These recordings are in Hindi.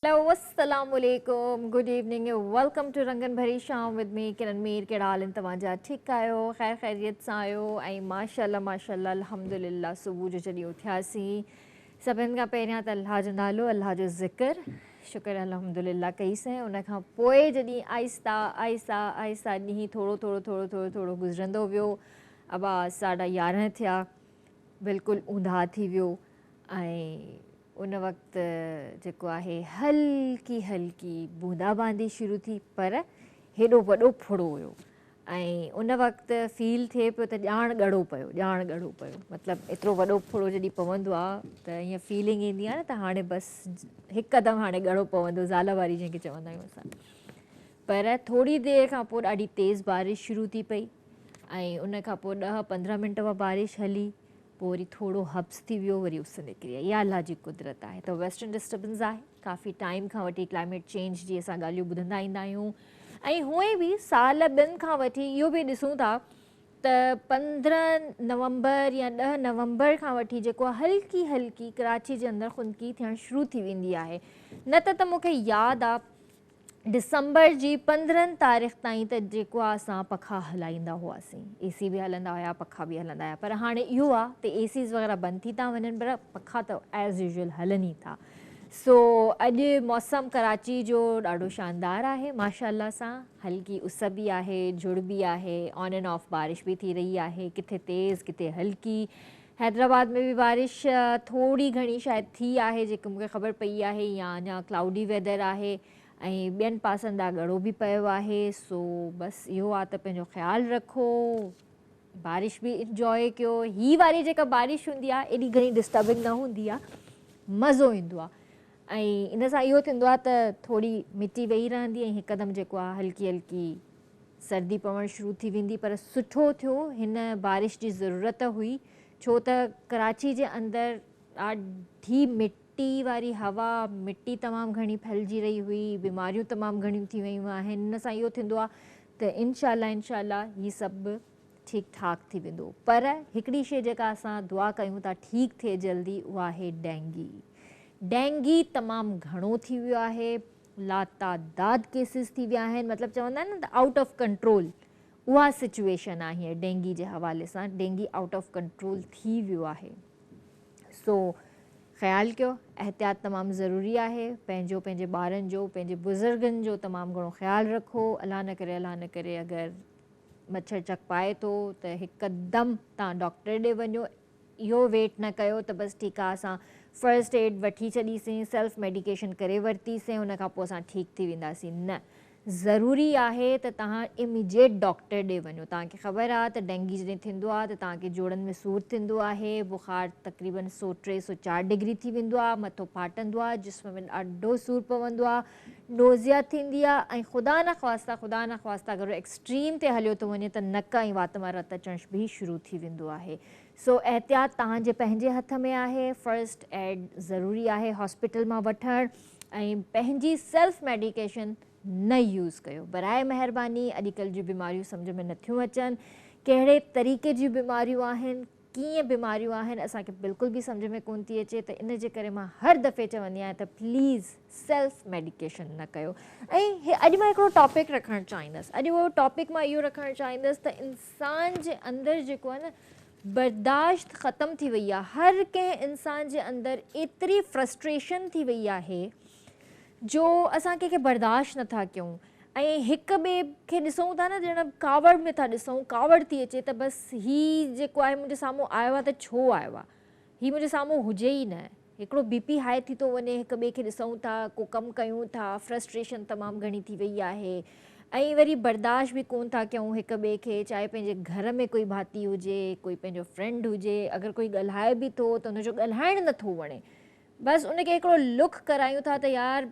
हेलो अस्सलाम वालेकुम गुड इवनिंग वेलकम टू रंगन भरी शाम विद मी किरण मीर। कहिड़ा हाल आहिनि तव्हांजा? ठीकु आहियो? ख़ैर ख़ैरियत सां आहियो? ऐं माशाल्लाह माशाल्लाह अल्हम्दुलिल्लाह सुबुह जो जॾहिं उथियासीं सभिनि खां पहिरियां त अल्लाह जो नालो, अल्लाह जो ज़िक्र, शुक्र अल्हम्दुलिल्लाह कईसीं। उन खां पोइ जॾहिं आहिस्ता आहिस्ता आहिस्ता ॾींहुं थोरो थोरो थोरो थोरो थोरो गुज़रंदो वियो, अबा 11:30 थिया, बिल्कुलु ऊंधा थी वियो। ऐं उन वक़्तु जेको आहे हल्की हल्की बूंदाबांदी शुरू थी, पर हेॾो वॾो फुड़ो हुयो। ऐं उन वक़्तु फील थिए पियो त ॼाण ॻड़ो पियो, मतिलबु एतिरो वॾो फुड़ो जॾहिं पवंदो आहे त ईअं फीलिंग ईंदी आहे न त हाणे बसि हिकदमि हाणे ॻड़ो पवंदो, ज़ाल वारी जंहिंखे चवंदा आहियूं असां। पर थोरी देरि खां पोइ ॾाढी तेज़ बारिश शुरू थी पई ऐं उन खां पोइ 10-15 मिंट उहा बारिश हली, पोइ वरी थोरो हब्स थी वियो, वरी उस निकिरी आई। इहा अल्लाह जी कुदरत आहे। त वेस्टर्न डिस्टर्बेंस आहे, काफ़ी टाइम खां वठी क्लाइमेट चेंज जी असां ॻाल्हियूं ॿुधंदा ईंदा आहियूं। ऐं हूअं बि साल ॿिनि खां वठी इहो बि ॾिसूं था त 15 नवंबर या 10 नवंबर खां वठी जेको आहे हल्की हल्की कराची जे अंदरि खुनकी थियणु शुरू थी वेंदी आहे। न त मूंखे यादि आहे डिसंबर जी 15 तारीख़ ताईं त जेको आहे असां पखा हलाईंदा हुआसीं, एसी बि हलंदा हुया, पखा बि हलंदा हुया। पर हाणे इहो आहे त एसीज़ वग़ैरह बंदि थी था वञनि, पर पखा त एज़ यूजुअल हलनि ई था। सो अॼु मौसम कराची जो ॾाढो शानदार आहे माशाल्लाह सां। हल्की उस बि आहे, झुड़ बि आहे, ऑन एंड ऑफ बारिश बि थी रही आहे, किथे तेज़ किथे हल्की। हैदराबाद में बि बारिश थोरी घणी शायदि थी आहे जेके मूंखे ख़बर पई आहे, या अञा क्लाउडी वेदर आहे ऐं ॿियनि पासनि ॾांहुं ॻड़ो बि पियो आहे। सो बसि इहो आहे त पंहिंजो ख़्यालु रखो, बारिश बि इंजॉय कयो। ही वारी जेका बारिश हूंदी आहे एॾी घणी डिस्टर्बिंग न हूंदी आहे, मज़ो ईंदो आहे। ऐं इन सां इहो थींदो आहे त थोरी मिटी वेही रहंदी ऐं हिकदमि जेको आहे हल्की हल्की सर्दी पवणु शुरू थी वेंदी। पर सुठो थियो हिन बारिश जी ज़रूरत हुई, छो त कराची जे अंदरि ॾाढी मिटी वारी हवा, मिटी तमामु घणी फैलिजी रही हुई, बीमारियूं तमामु घणियूं थी वियूं आहिनि। हिन सां इहो थींदो आहे त इंशाल्लाह हीअ सभु ठीकु ठाक थी वेंदो। पर हिकिड़ी शइ जेका असां दुआ कयूं था ठीकु थिए जल्दी, उहा आहे डेंगी तमामु घणो थी वियो आहे, लातादाद केसिस थी विया आहिनि। मतिलबु चवंदा आहिनि न त आउट ऑफ कंट्रोल, उहा सिचुएशन आहे हींअर डेंगी जे हवाले सां। डेंगी आउट ऑफ कंट्रोल थी वियो आहे। सो ख़्यालु कयो, एहतियात तमामु ज़रूरी आहे। पंहिंजो, पंहिंजे ॿारनि जो, पंहिंजे बुज़ुर्गनि जो तमामु घणो ख़्यालु रखो। अलाह न करे अगरि मच्छर चक पाए थो त हिकदमि तव्हां डॉक्टर ॾे वञो। इहो वेट न कयो त बसि ठीकु आहे असां फर्स्ट एड वठी छॾीसीं, सेल्फ मेडिकेशन करे वरितीसीं, हुन खां पोइ असां ठीकु थी वेंदासीं। न, ज़रूरी आहे त तव्हां इमीडिएट डॉक्टर ॾे वञो। तव्हांखे ख़बर आहे त डेंगी जॾहिं थींदो आहे त तव्हांखे जोड़नि में सूरु थींदो आहे, बुख़ार तक़रीबन 103-104 डिग्री थी वेंदो आहे, मथो फाटंदो आहे, जिस्म में ॾाढो सूरु पवंदो आहे, नोज़िया थींदी आहे ऐं ख़ुदा न ख़्वास्ता अगरि एक्सट्रीम ते हलियो थो वञे त नक ऐं वात मां रत अचणु बि शुरू थी वेंदो आहे। सो एहतियात तव्हांजे पंहिंजे हथ में आहे। फर्स्ट एड ज़रूरी आहे हॉस्पिटल मां वठणु, ऐं पंहिंजी सेल्फ मेडिकेशन न यूज़ कयो बराए महिरबानी। अॼुकल्ह जूं बीमारियूं सम्झ में नथियूं अचनि, कहिड़े तरीक़े जूं बीमारियूं आहिनि, कीअं बीमारियूं आहिनि, असांखे बिल्कुलु बि सम्झ में कोन थी अचे। त इन जे करे मां हर दफ़े चवंदी आहियां त प्लीज़ सेल्फ मेडिकेशन न कयो। ऐं अॼु मां हिकिड़ो टॉपिक रखणु चाहींदसि। अॼु उहो टॉपिक मां इहो रखणु चाहींदसि त इंसान जे अंदरि जेको आहे न बर्दाश्त ख़तमु थी वई आहे। हर कंहिं इंसान जे अंदरि एतिरी फ्रस्ट्रेशन थी वई आहे जो असां कंहिंखे बर्दाश्त नथा कयूं। ऐं हिक ॿिए खे ॾिसूं था न, ॼण कावड़ में था ॾिसूं, कावड़ थी अचे त बसि हीउ जेको आहे मुंहिंजे साम्हूं आयो आहे त छो आयो आहे, हीउ मुंहिंजे साम्हूं हुजे ई न। हिकिड़ो बीपी हाई थी थो वञे, हिक ॿिए खे ॾिसूं था, को कमु कयूं था, फ्रस्ट्रेशन तमामु घणी थी वई आहे। ऐं वरी बर्दाश्त बि कोन था कयूं हिक ॿिए खे, चाहे पंहिंजे घर में कोई भाती हुजे, कोई पंहिंजो फ्रेंड हुजे, अगरि कोई ॻाल्हाए बि थो त हुनजो ॻाल्हाइणु नथो वणे, बसि उनखे हिकिड़ो लुक करायूं था त यार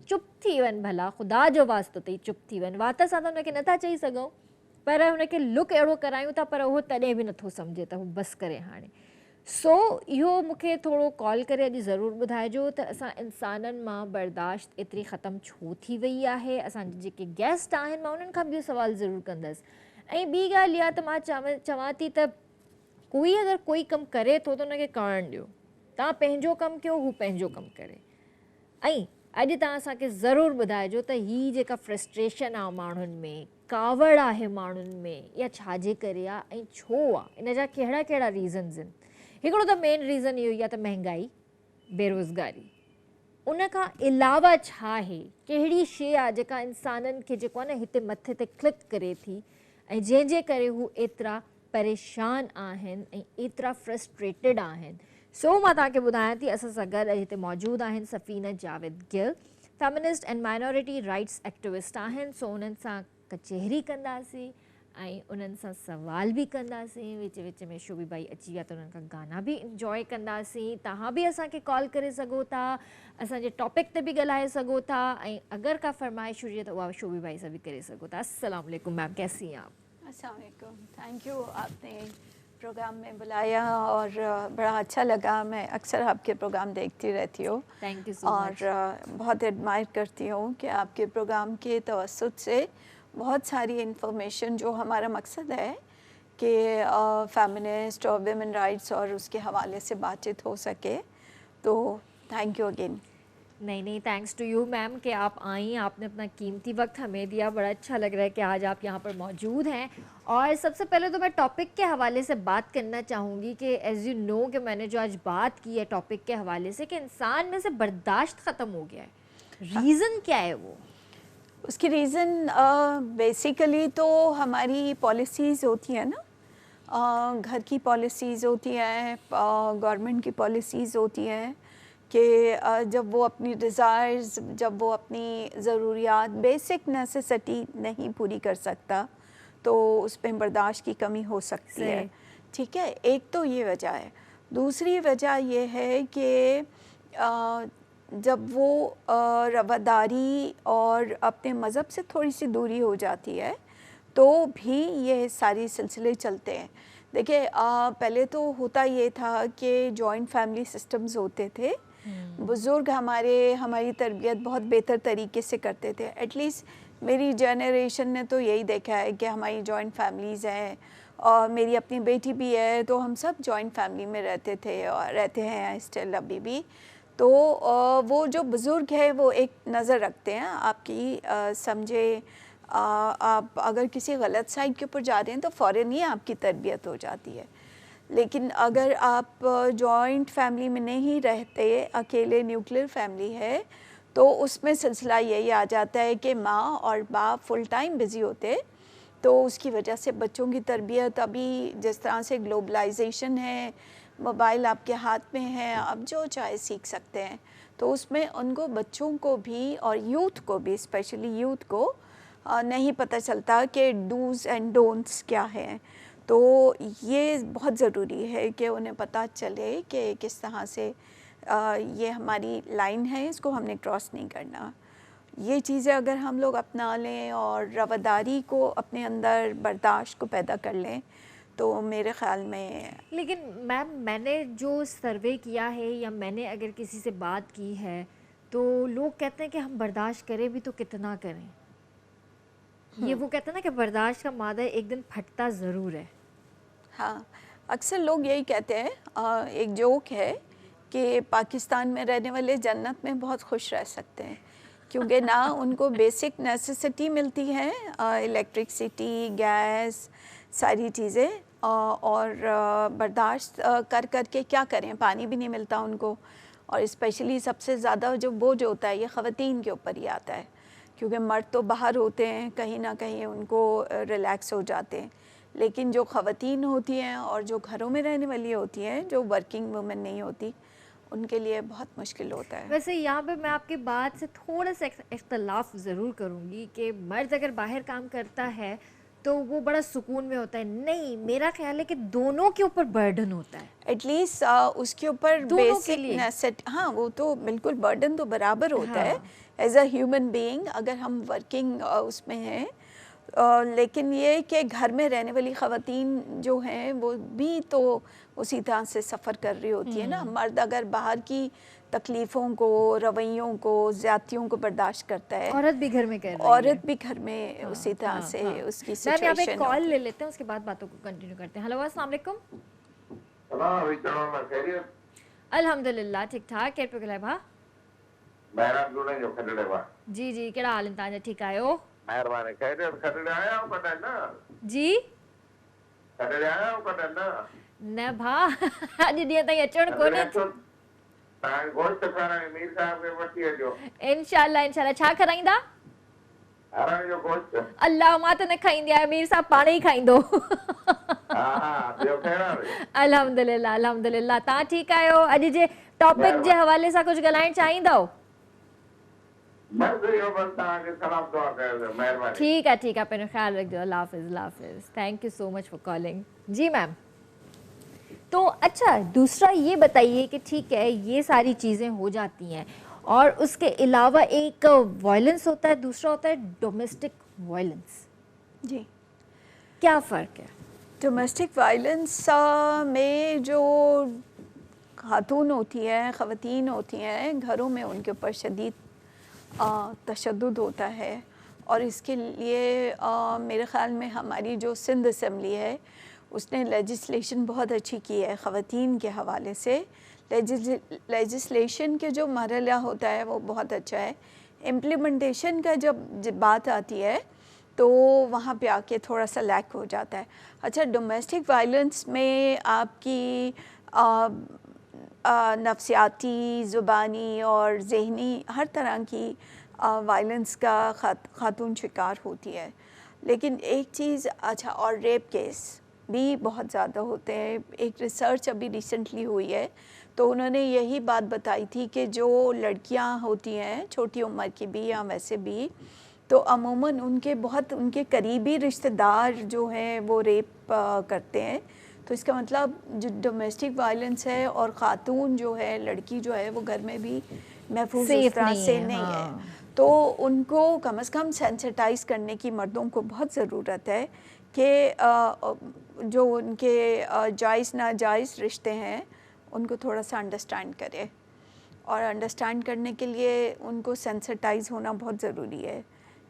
चुप थी वञ, भला ख़ुदा जो वास्तो अथई चुप थी वञ। वात सां त हुनखे नथा चई सघूं, पर हुनखे लुक अहिड़ो करायूं था, पर उहो तॾहिं बि नथो सम्झे त हू बसि करे हाणे। सो इहो मूंखे थोरो कॉल करे अॼु ज़रूरु ॿुधाइजो त असां इंसाननि मां बर्दाश्त एतिरी ख़तमु छो थी वई आहे। असांजे जेके गेस्ट आहिनि मां उन्हनि खां बि इहो सुवालु ज़रूरु कंदसि। ऐं ॿी ॻाल्हि इहा त मां चवां थी त कोई अगरि कोई कमु करे थो त हुनखे करणु ॾियो। तव्हां पंहिंजो कमु कयो, हू पंहिंजो कमु करे। ऐं अॼु तव्हां असांखे ज़रूरु ॿुधाइजो त ही जेका फ्रस्ट्रेशन आहे माण्हुनि में, कावड़ आहे माण्हुनि में, इहा छाजे करे आहे ऐं छो आहे, इन जा कहिड़ा कहिड़ा रीज़न्स आहिनि। हिकिड़ो त मेन रीज़न इहो ई आहे त महांगाई, बेरोज़गारी। उन खां अलावा छा आहे, कहिड़ी शइ आहे जेका इंसाननि खे जेको आहे न हिते मथे ते क्लिक करे थी ऐं जंहिंजे करे हू एतिरा परेशान आहिनि ऐं एतिरा फ्रस्ट्रेटेड आहिनि। सो मां तव्हांखे ॿुधायां थी, असां सां गॾु हिते मौजूदु आहिनि Safina Javed Gill, feminist and minority rights activist आहिनि। सो उन्हनि सां कचहरी कंदासीं ऐं उन्हनि सां सवाल बि कंदासीं, विच विच में शोभी भाई अची विया त उन्हनि खां गाना बि इंजॉय कंदासीं। तव्हां बि असांखे कॉल करे सघो था, असांजे टॉपिक ते बि ॻाल्हाए सघो था ऐं अगरि का फरमाइश हुजे त उहा शोभी भाई सां बि करे सघो था। अस्सलाम वालेकुम मैम, कैसी हैं आप? अस्सलाम वालेकुम, थैंक यू, आपने प्रोग्राम में बुलाया और बड़ा अच्छा लगा। मैं अक्सर आपके प्रोग्राम देखती रहती हूँ। Thank you so much. और बहुत एडमायर करती हूँ कि आपके प्रोग्राम के तवस्सुत से बहुत सारी इन्फॉर्मेशन, जो हमारा मकसद है कि फेमिनिस्ट और विमेन राइट्स और उसके हवाले से बातचीत हो सके। तो थैंक यू अगेन। नहीं, थैंक्स टू यू मैम कि आप आई, आपने अपना कीमती वक्त हमें दिया। बड़ा अच्छा लग रहा है कि आज आप यहाँ पर मौजूद हैं। और सबसे पहले तो मैं टॉपिक के हवाले से बात करना चाहूँगी कि एज़ यू नो कि मैंने जो आज बात की है टॉपिक के हवाले से कि इंसान में से बर्दाश्त ख़त्म हो गया है। रीज़न क्या है वो? उसकी रीज़न बेसिकली तो हमारी पॉलिसीज़ होती है ना, घर की पॉलिसीज़ होती हैं, गवर्नमेंट की पॉलिसीज़ होती हैं कि जब वो अपनी डिज़ायर्स, जब वो अपनी ज़रूरियात, बेसिक नेसेसिटी नहीं पूरी कर सकता तो उस पर बर्दाश्त की कमी हो सकती है। ठीक है, एक तो ये वजह है। दूसरी वजह ये है कि जब वो रवादारी और अपने मज़हब से थोड़ी सी दूरी हो जाती है तो भी ये सारी सिलसिले चलते हैं। देखिए, पहले तो होता ये था कि जॉइंट फैमिली सिस्टम्स होते थे। बुज़ुर्ग हमारी तरबियत बहुत बेहतर तरीके से करते थे। एटलीस्ट मेरी जनरेशन ने तो यही देखा है कि हमारी जॉइंट फैमिलीज़ हैं और मेरी अपनी बेटी भी है, तो हम सब जॉइंट फैमिली में रहते थे और रहते हैं स्टिल अभी भी। तो वो जो बुज़ुर्ग है वो एक नज़र रखते हैं आपकी, समझे आप अगर किसी गलत साइड के ऊपर जा रहे हैं तो फ़ौरन ही आपकी तरबियत हो जाती है। लेकिन अगर आप जॉइंट फैमिली में नहीं रहते, अकेले न्यूक्लियर फैमिली है, तो उसमें सिलसिला यही आ जाता है कि माँ और बाप फुल टाइम बिज़ी होते, तो उसकी वजह से बच्चों की तरबियत, अभी जिस तरह से ग्लोबलाइजेशन है, मोबाइल आपके हाथ में है, अब जो चाहे सीख सकते हैं, तो उसमें उनको बच्चों को भी और यूथ को भी, स्पेशली यूथ को नहीं पता चलता कि डूज़ एंड डोंट्स क्या हैं। तो ये बहुत ज़रूरी है कि उन्हें पता चले कि किस तरह से ये हमारी लाइन है, इसको हमने क्रॉस नहीं करना। ये चीज़ें अगर हम लोग अपना लें और रवादारी को अपने अंदर, बर्दाश्त को पैदा कर लें, तो मेरे ख़्याल में। लेकिन मैम, मैंने जो सर्वे किया है या मैंने अगर किसी से बात की है तो लोग कहते हैं कि हम बर्दाश्त करें भी तो कितना करें। ये वो कहते हैं ना कि बर्दाश्त का मादा एक दिन फटता ज़रूर है। हाँ, अक्सर लोग यही कहते हैं, एक जोक है कि पाकिस्तान में रहने वाले जन्नत में बहुत खुश रह सकते हैं, क्योंकि ना उनको बेसिक नेसेसिटी मिलती है, इलेक्ट्रिसिटी, गैस, सारी चीज़ें, और बर्दाश्त कर कर के क्या करें, पानी भी नहीं मिलता उनको। और स्पेशली सबसे ज़्यादा जो बोझ होता है ये ख़वातीन के ऊपर ही आता है, क्योंकि मर्द तो बाहर होते हैं, कहीं ना कहीं उनको रिलैक्स हो जाते हैं, लेकिन जो ख़वातीन होती हैं और जो घरों में रहने वाली होती हैं, जो वर्किंग वुमेन नहीं होती, उनके लिए बहुत मुश्किल होता है। वैसे यहाँ पे मैं आपकी बात से थोड़ा सा इख्तलाफ ज़रूर करूँगी कि मर्द अगर बाहर काम करता है तो वो बड़ा सुकून में होता है। नहीं, मेरा ख्याल है कि दोनों के ऊपर बर्डन होता है। एटलीस्ट उसके ऊपर बेसिक नेसेसिटी, हाँ, वो तो बिल्कुल बर्डन तो बराबर होता है एज अ ह्यूमन बीइंग, अगर हम वर्किंग उसमें हैं। लेकिन ये कि घर में रहने वाली ख़वातीन जो हैं वो भी तो उसी तरह से सफ़र कर रही होती है ना। मर्द अगर बाहर की तकलीफ़ों को, रवैयों को, ज़्यादतियों को बर्दाश्त करता है, औरत भी घर में कर रही है। औरत भी घर में उसी तरह से उसकी सिचुएशन। मैम, यहाँ पे कॉल ले लेते हैं, उसके बाद बातों को कंटिन्यू करते हैं। हेलो, अस्सलाम वालेकुम। अल्हम्दुलिल्लाह, ठीक ठाक। क्या भा? बहिराम जुड़े जो खॾड़े मां। जी जी, कहिड़ा हाल आहिनि तव्हांजा? ठीकु आहियो? महिरबानी। खॾड़े आया आहियो कॾहिं न? जी खॾड़े आया आहियो कॾहिं न? न भा, अॼु ॾींहं ताईं अचणु खॾड़े कोन्हे। अचो, तव्हांखे गोश्त खाराइण मीर साहिब खे वठी अचो। इंशाल्लाह इंशाल्लाह। छा खाराईंदा? हरण जो गोश्त। अल्लाह, मां त न खाईंदी आहियां, मीर साहब पाण ई खाईंदो। हा हा, ॿियो ख़ैरु? अल्हम्दुलिल्लाह अल्हम्दुलिल्लाह। तव्हां ठीकु आहियो? अॼु जे टॉपिक जे हवाले सां कुझु ॻाल्हाइणु चाहींदव? बसि इहो बसि तव्हांखे सलाम दुआ कयो, महिरबानी। ठीक है, पहिरियों ख्याल रखिजो। अल्लाह हाफिज़, अल्लाह हाफिज़। Thank you so much for calling. जी मैम। तो अच्छा, दूसरा ये बताइए कि ठीक है, ये सारी चीज़ें हो जाती हैं और उसके अलावा एक वायलेंस होता है, दूसरा होता है डोमेस्टिक वायलेंस। जी, क्या फ़र्क है? डोमेस्टिक वायलेंस में जो खातून होती हैं, ख़वातीन होती हैं, घरों में उनके ऊपर शदीद तशद्दुद होता है और इसके लिए मेरे ख़्याल में हमारी जो सिंध असम्बली है उसने लेजिस्लेशन बहुत अच्छी की है ख़वातीन के हवाले से। लेजिस्लेशन के जो मरहला होता है वो बहुत अच्छा है। इम्प्लीमेंटेशन का जब बात आती है तो वहाँ पे आके थोड़ा सा लैक हो जाता है। अच्छा, डोमेस्टिक वायलेंस में आपकी नफ्सियाती, ज़ुबानी और ज़हनी हर तरह की वायलेंस का खातून शिकार होती है। लेकिन एक चीज़, अच्छा, और रेप केस भी बहुत ज़्यादा होते हैं। एक रिसर्च अभी रिसेंटली हुई है तो उन्होंने यही बात बताई थी कि जो लड़कियां होती हैं छोटी उम्र की भी या वैसे भी, तो अमूमन उनके करीबी रिश्तेदार जो हैं वो रेप करते हैं। तो इसका मतलब जो डोमेस्टिक वायलेंस है और ख़ातून जो है, लड़की जो है, वो घर में भी महफूज उस तरह से नहीं है। तो उनको कम से कम सेंसिटाइज़ करने की मर्दों को बहुत ज़रूरत है कि जो उनके जायज़ नाजायज़ रिश्ते हैं उनको थोड़ा सा अंडरस्टैंड करें, और अंडरस्टैंड करने के लिए उनको सेंसिटाइज़ होना बहुत ज़रूरी है,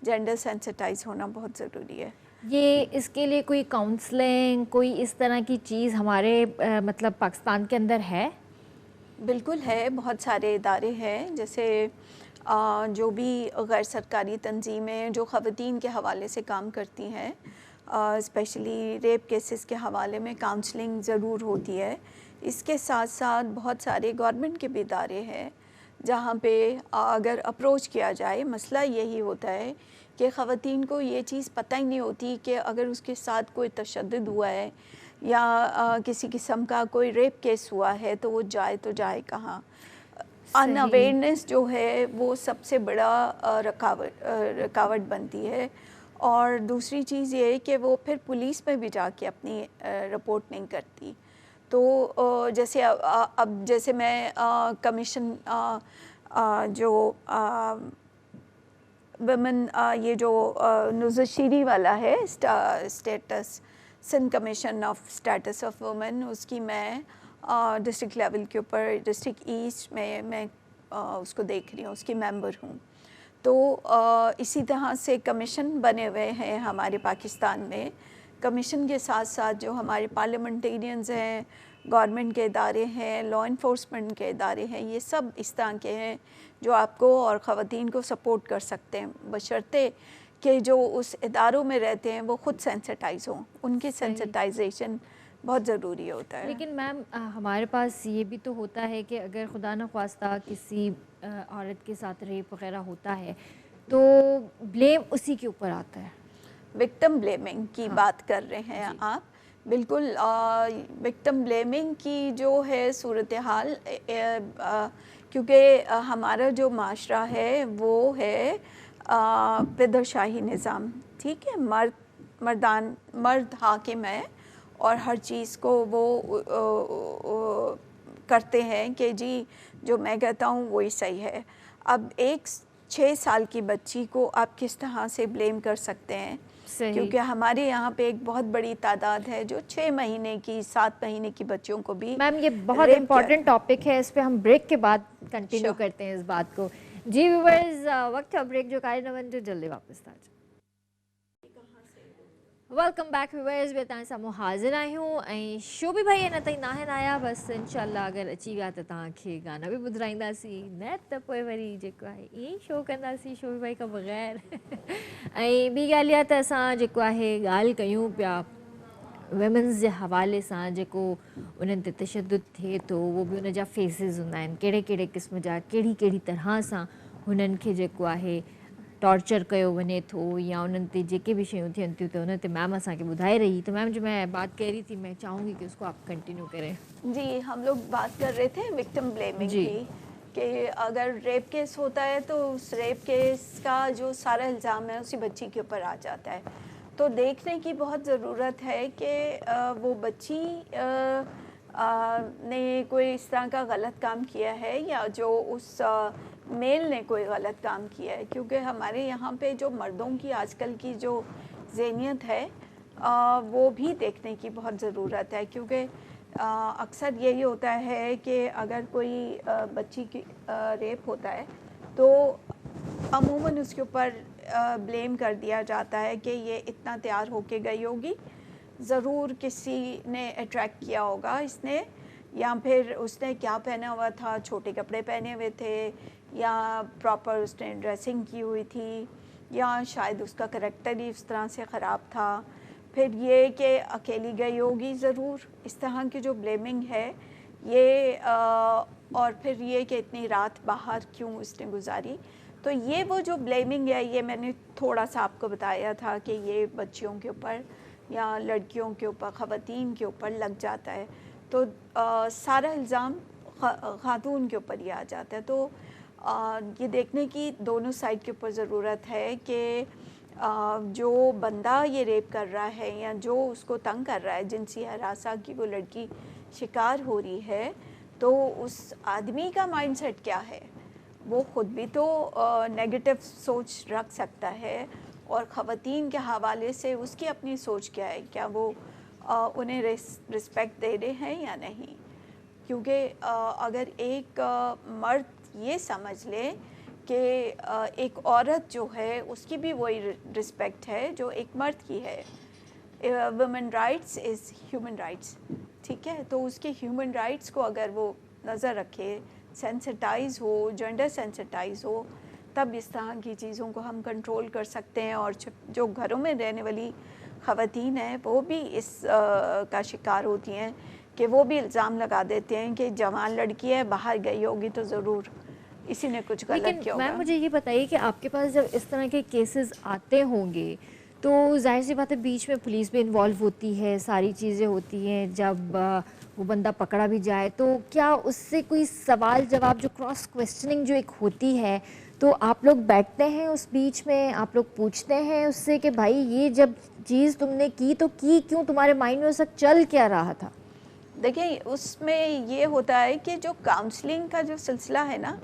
जेंडर सेंसिटाइज़ होना बहुत ज़रूरी है। ये इसके लिए कोई काउंसलिंग, कोई इस तरह की चीज़ हमारे मतलब पाकिस्तान के अंदर है? बिल्कुल है, बहुत सारे इदारे हैं, जैसे जो भी गैर सरकारी तंजीमें जो ख़वातीन के हवाले से काम करती हैं, स्पेशली रेप केसेस के हवाले में काउंसलिंग ज़रूर होती है। इसके साथ साथ बहुत सारे गवर्नमेंट के भी इदारे हैं जहाँ पे अगर अप्रोच किया जाए, मसला यही होता है कि ख़वातीन को ये चीज़ पता ही नहीं होती कि अगर उसके साथ कोई तशद्दुद हुआ है या किसी किस्म का कोई रेप केस हुआ है तो वो जाए कहाँ। अनअवेयरनेस जो है वो सबसे बड़ा रुकावट बनती है। और दूसरी चीज़ ये है कि वो फिर पुलिस में भी जाके अपनी रिपोर्ट नहीं करती। तो जैसे अब जैसे मैं कमीशन जो वुमेन ये जो नुज़शीरी वाला है status, Sindh commission of status of women, उसकी मैं डिस्ट्रिक्ट लेवल के ऊपर डिस्ट्रिक्ट ईस्ट में मैं उसको देख रही हूँ, उसकी मेंबर हूँ। तो इसी तरह से कमीशन बने हुए हैं हमारे पाकिस्तान में। कमीशन के साथ साथ जो हमारे पार्लियामेंटेरियंस हैं, गवर्नमेंट के इदारे हैं, लॉ इन्फोर्समेंट के इदारे हैं, ये सब इस तरह के हैं जो आपको और ख़वातीन को सपोर्ट कर सकते हैं, बशर्ते कि जो उस इदारों में रहते हैं वो ख़ुद सेंसिटाइज़ हों। उनकी सेंसिटाइजेशन बहुत ज़रूरी होता है। लेकिन मैम हमारे पास ये भी तो होता है कि अगर खुदा न ख्वास्ता किसी औरत के साथ रेप वगैरह होता है तो ब्लेम उसी के ऊपर आता है। विक्टिम ब्लेमिंग की बात कर रहे हैं आप, बिल्कुल। विक्टिम ब्लेमिंग की जो है सूरत हाल, क्योंकि हमारा जो माशरा है वो है पिदरशाही निज़ाम, ठीक है। मर्द हाकिम है और हर चीज़ को वो करते हैं कि जी जो मैं कहता हूँ वही सही है। अब एक 6 साल की बच्ची को आप किस तरह से ब्लेम कर सकते हैं? क्योंकि हमारे यहाँ पे एक बहुत बड़ी तादाद है जो 6 महीने की, 7 महीने की बच्चियों को भी। मैम ये बहुत इम्पॉर्टेंट टॉपिक है, इस पे हम ब्रेक के बाद कंटिन्यू करते हैं इस बात को। जी व्यूअर्स, वक्त है ब्रेक जो कार्यक्रम जो जल्दी वापस आ जाए। वेलकम बैक व्यूअर्स बे तव्हां साम्हूं हाज़िर आहियूं ऐं शोभी भाई अञा ताईं न आहिनि आया बसि इंशाल्लाह अगरि अची विया त तव्हांखे गाना बि ॿुधाईंदासीं न त पोइ वरी जेको आहे ईअं ई शो कंदासीं शोभी भाई खां बग़ैर ऐं ॿी ॻाल्हि इहा त असां जेको आहे ॻाल्हि कयूं पिया विमेंस जे हवाले सां जेको उन्हनि ते तशदुद थिए थो उहो बि उन जा फेसिस हूंदा आहिनि कहिड़े कहिड़े क़िस्म जा कहिड़ी कहिड़ी तरह सां हुननि खे जेको आहे टॉर्चर कयो वञे थो या उन्हनि ते जेके भी शयूं थियनि थियूं त उन ते मैम असांखे ॿुधाए रही तो मैम जो मैं बात कह रही थी मैं चाहूँगी कि उसको आप कंटिन्यू करें। जी, हम लोग बात कर रहे थे विक्टिम ब्लेमिंग जी। की कि अगर रेप केस होता है तो उस रेप केस का जो सारा इल्ज़ाम है उसी बच्ची के ऊपर आ जाता है। तो देखने की बहुत ज़रूरत है कि वो बच्ची ने कोई इस तरह का गलत काम किया है या जो उस मेल ने कोई गलत काम किया है, क्योंकि हमारे यहाँ पे जो मर्दों की आजकल की जो ज़हनियत है वो भी देखने की बहुत ज़रूरत है, क्योंकि अक्सर यही होता है कि अगर कोई बच्ची की रेप होता है तो अमूमन उसके ऊपर ब्लेम कर दिया जाता है कि ये इतना तैयार होके गई होगी, ज़रूर किसी ने अट्रैक्ट किया होगा इसने, या फिर उसने क्या पहना हुआ था, छोटे कपड़े पहने हुए थे या प्रॉपर उसने ड्रेसिंग की हुई थी, या शायद उसका करैक्टर ही उस तरह से ख़राब था, फिर ये कि अकेली गई होगी ज़रूर, इस तरह की जो ब्लेमिंग है ये और फिर ये कि इतनी रात बाहर क्यों उसने गुजारी। तो ये वो जो ब्लेमिंग है, ये मैंने थोड़ा सा आपको बताया था कि ये बच्चियों के ऊपर या लड़कियों के ऊपर, ख़वातीन के ऊपर लग जाता है, तो सारा इल्ज़ाम ख़ातून के ऊपर ही आ जाता है। तो ये देखने की दोनों साइड के ऊपर ज़रूरत है कि जो बंदा ये रेप कर रहा है या जो उसको तंग कर रहा है, जिनसी हरासा की वो लड़की शिकार हो रही है, तो उस आदमी का माइंडसेट क्या है, वो ख़ुद भी तो नेगेटिव सोच रख सकता है, और ख़वातीन के हवाले से उसकी अपनी सोच क्या है, क्या वो उन्हें रिस्पेक्ट दे रहे हैं या नहीं। क्योंकि अगर एक मर्द ये समझ ले कि एक औरत जो है उसकी भी वही रिस्पेक्ट है जो एक मर्द की है, women rights is human rights, ठीक है, तो उसके ह्यूमन राइट्स को अगर वो नज़र रखे, सेंसिटाइज़ हो, जेंडर सेंसिटाइज़ हो, तब इस तरह की चीज़ों को हम कंट्रोल कर सकते हैं। और जो घरों में रहने वाली ख़वातीन हैं वो भी इस का शिकार होती हैं कि वो भी इल्ज़ाम लगा देते हैं कि जवान लड़की है, बाहर गई होगी तो ज़रूर इसी ने कुछ गलत किया होगा। मैम मुझे ये बताइए कि आपके पास जब इस तरह के केसेस आते होंगे तो जाहिर सी बात है बीच में पुलिस भी इन्वॉल्व होती है, सारी चीज़ें होती हैं, जब वो बंदा पकड़ा भी जाए तो क्या उससे कोई सवाल जवाब जो क्रॉस क्वेश्चनिंग जो एक होती है, तो आप लोग बैठते हैं उस बीच में, आप लोग पूछते हैं उससे कि भाई ये जब चीज़ तुमने की तो की क्यों, तुम्हारे माइंड में उस वक्त चल क्या रहा था? देखिए, उसमें ये होता है कि जो काउंसलिंग का जो सिलसिला है ना,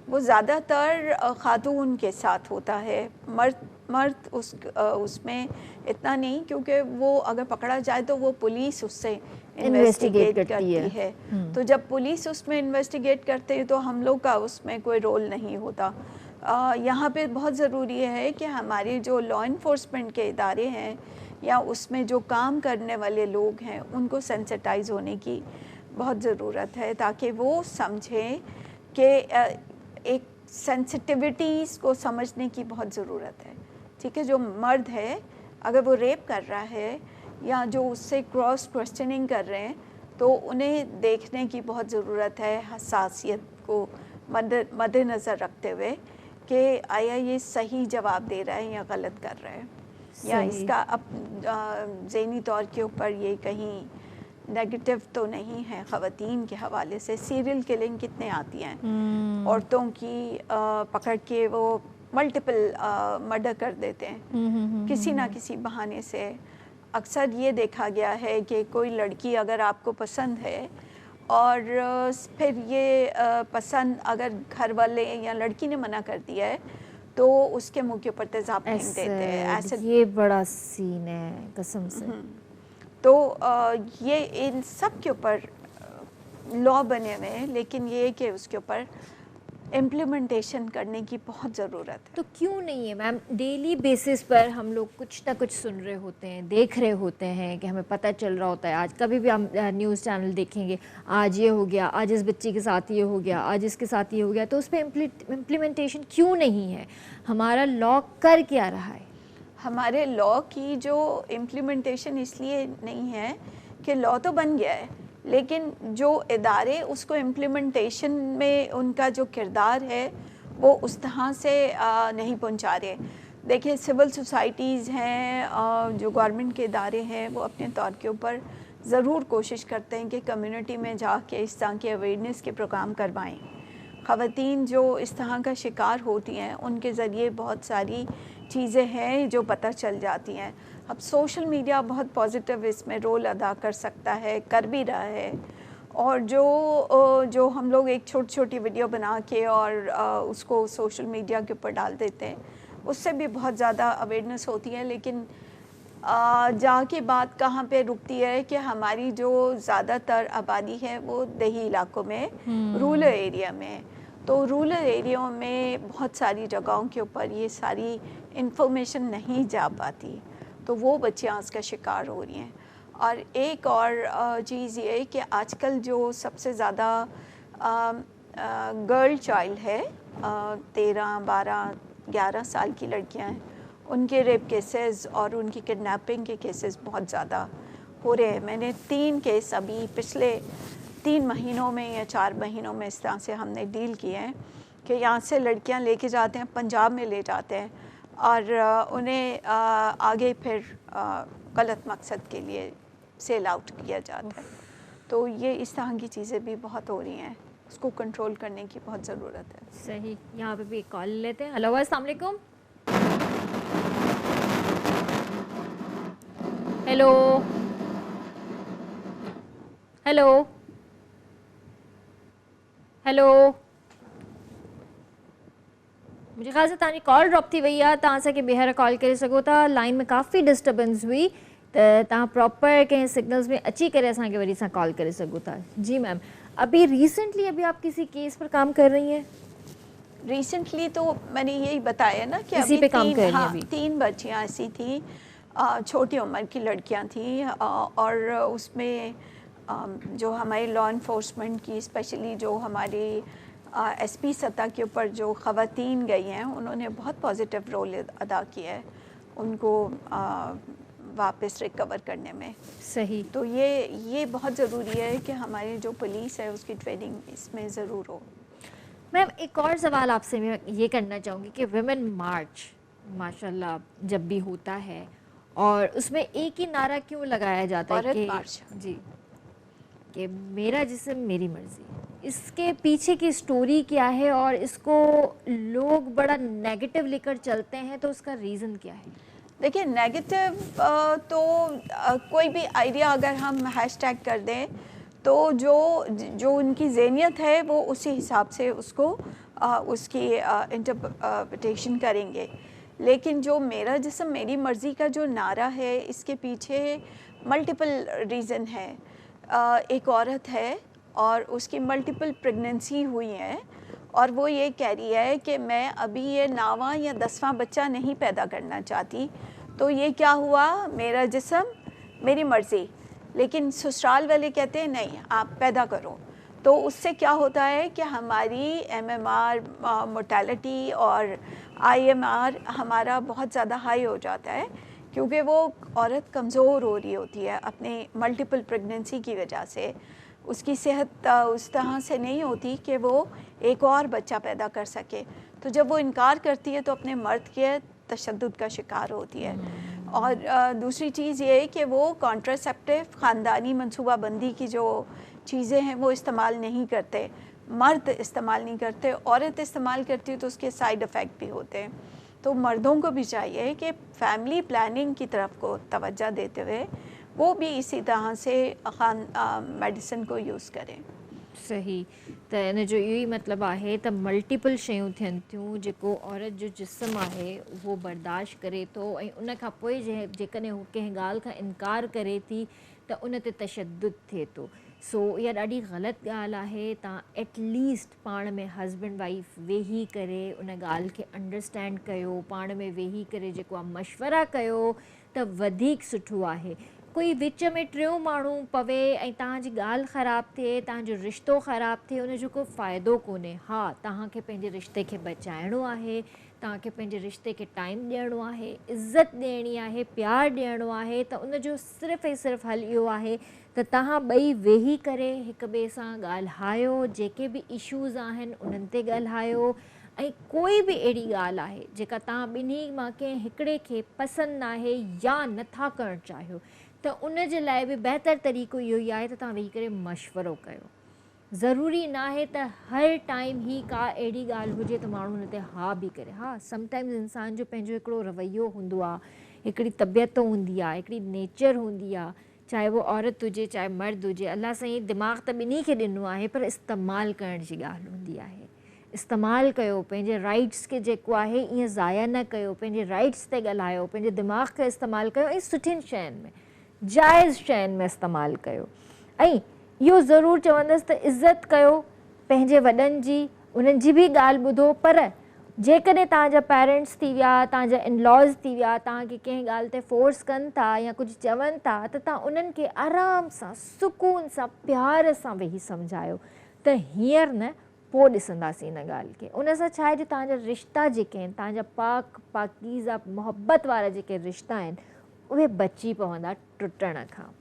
वो ज़्यादातर ख़ातून के साथ होता है, मर्द उसमें इतना नहीं, क्योंकि वो अगर पकड़ा जाए तो वो पुलिस उससे इन्वेस्टिगेट करती है। तो जब पुलिस उसमें इन्वेस्टिगेट करते हैं तो हम लोग का उसमें कोई रोल नहीं होता। यहाँ पे बहुत ज़रूरी है कि हमारे जो लॉ इन्फोर्समेंट के इदारे हैं या उसमें जो काम करने वाले लोग हैं उनको सेंसिटाइज होने की बहुत ज़रूरत है, ताकि वो समझें कि एक सेंसिटिविटीज़ को समझने की बहुत ज़रूरत है, ठीक है। जो मर्द है अगर वो रेप कर रहा है या जो उससे क्रॉस क्वेश्चनिंग कर रहे हैं, तो उन्हें देखने की बहुत ज़रूरत है, हसासियत को मद्देनज़र रखते हुए कि आया ये सही जवाब दे रहा है या गलत कर रहा है, या इसका ज़हनी तौर के ऊपर ये कहीं नेगेटिव तो नहीं है। ख़वातीन के हवाले से सीरियल किलिंग कितने आती हैं, औरतों की पकड़ के वो मल्टीपल मर्डर कर देते हैं किसी ना किसी बहाने से। अक्सर ये देखा गया है कि कोई लड़की अगर आपको पसंद है और फिर ये पसंद अगर घर वाले या लड़की ने मना कर दिया है तो उसके मुंह के ऊपर तेज़ाब फेंक देते हैं। ऐसे ये बड़ा सीन है कसम से। तो ये इन सब के ऊपर लॉ बने हुए हैं, लेकिन ये कि उसके ऊपर इम्प्लीमेंटेशन करने की बहुत ज़रूरत है। तो क्यों नहीं है मैम? डेली बेसिस पर हम लोग कुछ ना कुछ सुन रहे होते हैं, देख रहे होते हैं कि हमें पता चल रहा होता है। आज कभी भी हम न्यूज़ चैनल देखेंगे, आज ये हो गया, आज इस बच्ची के साथ ये हो गया, आज इसके साथ ये हो गया, तो उस पर इम्प्लीमेंटेशन क्यों नहीं है? हमारा लॉ कर क्या रहा है? हमारे लॉ की जो इम्प्लीमेंटेशन इसलिए नहीं है कि लॉ तो बन गया है, लेकिन जो इदारे उसको इम्प्लीमेंटेशन में उनका जो किरदार है वो उस तरह से नहीं पहुंचा रहे। देखिए, सिविल सोसाइटीज़ हैं, जो गवर्नमेंट के इदारे हैं, वो अपने तौर के ऊपर ज़रूर कोशिश करते हैं कि कम्युनिटी में जाके इस तरह के अवेयरनेस के प्रोग्राम करवाएं। ख़वातीन जो इस तरह का शिकार होती हैं उनके ज़रिए बहुत सारी चीज़ें हैं जो पता चल जाती हैं। अब सोशल मीडिया बहुत पॉजिटिव इसमें रोल अदा कर सकता है, कर भी रहा है। और जो हम लोग एक छोटी छोटी वीडियो बना के और उसको सोशल मीडिया के ऊपर डाल देते हैं, उससे भी बहुत ज़्यादा अवेयरनेस होती है। लेकिन जाके बात कहाँ पे रुकती है कि हमारी जो ज़्यादातर आबादी है वो देही इलाकों में, रूरल एरिया में। तो रूरल एरिया में बहुत सारी जगहों के ऊपर ये सारी इन्फॉर्मेशन नहीं जा पाती, तो वो बच्चियाँ उसका शिकार हो रही हैं। और एक और चीज़ ये कि आजकल जो सबसे ज़्यादा गर्ल चाइल्ड है, 13, 12, 11 साल की लड़कियां हैं, उनके रेप केसेस और उनकी किडनैपिंग के केसेस बहुत ज़्यादा हो रहे हैं। मैंने 3 केस अभी पिछले 3 महीनों में या 4 महीनों में इस तरह से हमने डील किए हैं कि यहाँ से लड़कियाँ लेके जाते हैं, पंजाब में ले जाते हैं और उन्हें आगे फिर गलत मकसद के लिए सेल आउट किया जाता है। तो ये इस तरह की चीज़ें भी बहुत हो रही हैं, उसको कंट्रोल करने की बहुत ज़रूरत है। सही। यहाँ पे भी एक कॉल लेते हैं। हेलो, अस्सलाम वालेकुम। हेलो हेलो हेलो, मुझे ख़्याल से तव्हांजी कॉल ड्रॉप थी वई आहे। तव्हां असांखे ॿीहर कॉल करे सघो था। लाइन में काफ़ी डिस्टर्बेंस हुई, त तव्हां प्रॉपर कंहिं सिग्नल्स में अची करे असांखे वरी सां कॉल करे सघो था। जी मैम, अभी रिसेंटली आप किसी केस पर काम कर रही हैं? रिसेंटली तो मैंने यही बताया ना कि इसी अभी पे काम कर रही हैं अभी? 3 बच्चियाँ ऐसी थी, छोटी उम्र की लड़कियाँ थी, और उसमें जो हमारी लॉ इन्फोर्समेंट की, स्पेशली जो हमारी एसपी सतह के ऊपर जो ख़वातीन गई हैं, उन्होंने बहुत पॉजिटिव रोल अदा किया है उनको वापस रिकवर करने में। सही। तो ये बहुत ज़रूरी है कि हमारी जो पुलिस है उसकी ट्रेनिंग इसमें ज़रूर हो। मैम, एक और सवाल आपसे मैं ये करना चाहूँगी कि विमेन मार्च माशाल्लाह जब भी होता है और उसमें एक ही नारा क्यों लगाया जाता है औरत कि मार्च। जी, कि मेरा जिस्म मेरी मर्ज़ी, इसके पीछे की स्टोरी क्या है और इसको लोग बड़ा नेगेटिव लेकर चलते हैं, तो उसका रीज़न क्या है? देखिए, नेगेटिव तो कोई भी आइडिया अगर हम हैशटैग कर दें तो जो उनकी ज़हनियत है वो उसी हिसाब से उसको उसकी इंटरप्रिटेशन करेंगे। लेकिन जो मेरा जिस्म मेरी मर्ज़ी का जो नारा है, इसके पीछे मल्टीपल रीज़न है। एक औरत है और उसकी मल्टीपल प्रेगनेंसी हुई है और वो ये कह रही है कि मैं अभी ये 9वां या 10वां बच्चा नहीं पैदा करना चाहती। तो ये क्या हुआ, मेरा जिस्म मेरी मर्ज़ी। लेकिन ससुराल वाले कहते हैं नहीं, आप पैदा करो। तो उससे क्या होता है कि हमारी एमएमआर मोर्टेलिटी और आईएमआर हमारा बहुत ज़्यादा हाई हो जाता है, क्योंकि वो औरत कमज़ोर हो रही होती है अपने मल्टीपल प्रेगनेंसी की वजह से। उसकी सेहत उस तरह से नहीं होती कि वो एक और बच्चा पैदा कर सके। तो जब वो इनकार करती है तो अपने मर्द के तशद्दुद का शिकार होती है। और दूसरी चीज़ ये है कि वो कॉन्ट्रासेप्टिव ख़ानदानी मनसूबाबंदी की जो चीज़ें हैं वो इस्तेमाल नहीं करते, मर्द इस्तेमाल नहीं करते, औरत इस्तेमाल करती है तो उसके साइड इफ़ेक्ट भी होते हैं। तो मर्दों को भी चाहिए कि फैमिली प्लानिंग की तरफ को तवज्जो देते हुए वो भी इसी तरह से मेडिसिन को यूज़ करें। सही। त इन जो इहो ई मतिलबु आहे त मल्टीपल शयूं थियनि थियूं जेको औरत जो जिस्म आहे उहो बर्दाश्त करे थो, ऐं उन खां पोइ जेकॾहिं हू कंहिं ॻाल्हि खां इनकार करे थी त उन ते तशद्दुद थिए थो। सो इहा ॾाढी ग़लति ॻाल्हि आहे। तव्हां एटलीस्ट पाण में हस्बैंड वाइफ वेही करे उन ॻाल्हि खे अंडरस्टैंड कयो, पाण में वेही करे जेको आहे मशवरा कयो त वधीक सुठो आहे। कोई विच में टियों माण्हू पवे ऐं तव्हांजी ॻाल्हि ख़राबु थिए, तव्हांजो रिश्तो ख़राबु थिए, उनजो को फ़ाइदो कोन्हे। हा, तव्हांखे पंहिंजे रिश्ते खे बचाइणो आहे, तव्हांखे पंहिंजे रिश्ते खे टाइम ॾियणो आहे, इज़त ॾियणी आहे, प्यारु ॾियणो आहे, त उनजो सिर्फ़ु ऐं सिर्फ़ु हल इहो आहे त तव्हां ॿई वेही करे हिक ॿिए सां ॻाल्हायो, जेके बि इशूज़ आहिनि उन्हनि ते ॻाल्हायो। ऐं कोई बि अहिड़ी ॻाल्हि आहे जेका तव्हां ॿिन्ही मां कंहिं हिकिड़े खे पसंदि न आहे या नथा करणु चाहियो, त उन जे लाइ बि बहितर तरीक़ो इहो ई आहे त तव्हां वेही करे मशवरो कयो। ज़रूरी न आहे त हर टाइम ई का अहिड़ी ॻाल्हि हुजे त माण्हू हुन ते हा बि करे। हा, समटाइम्स इंसान जो पंहिंजो हिकिड़ो रवैयो हूंदो आहे, हिकिड़ी तबियत हूंदी आहे, हिकिड़ी नेचर हूंदी आहे, चाहे वो औरत हुजे चाहे मर्द हुजे। अलाह साईं दिमाग़ त ॿिन्ही खे ॾिनो आहे, पर इस्तेमालु करण जी ॻाल्हि हूंदी आहे। इस्तेमालु कयो, पंहिंजे राइट्स खे जेको आहे ईअं ज़ाया न कयो, पंहिंजे राइट्स ते ॻाल्हायो, पंहिंजे दिमाग़ खे इस्तेमालु कयो ऐं सुठियुनि शयुनि में, जाइज़ शयुनि में इस्तेमालु कयो। ऐं इहो ज़रूरु चवंदसि त इज़त कयो पंहिंजे वॾनि जी, उन्हनि जी बि ॻाल्हि ॿुधो। पर जेकॾहिं तव्हांजा पेरेंट्स थी विया, तव्हांजा इनलॉज़ थी विया, तव्हांखे कंहिं ॻाल्हि ते फोर्स कनि था या कुझु चवनि था, त तव्हां उन्हनि खे आराम सां, सुकून सां, प्यार सां वेही सम्झायो त हींअर न, पोइ ॾिसंदासीं इन ॻाल्हि खे। उन सां छा आहे, जो तव्हांजा रिश्ता जेके आहिनि, तव्हांजा पाकीज़ा मोहब्बत वारा जेके रिश्ता आहिनि, उहे बची पवंदा टुटण खां।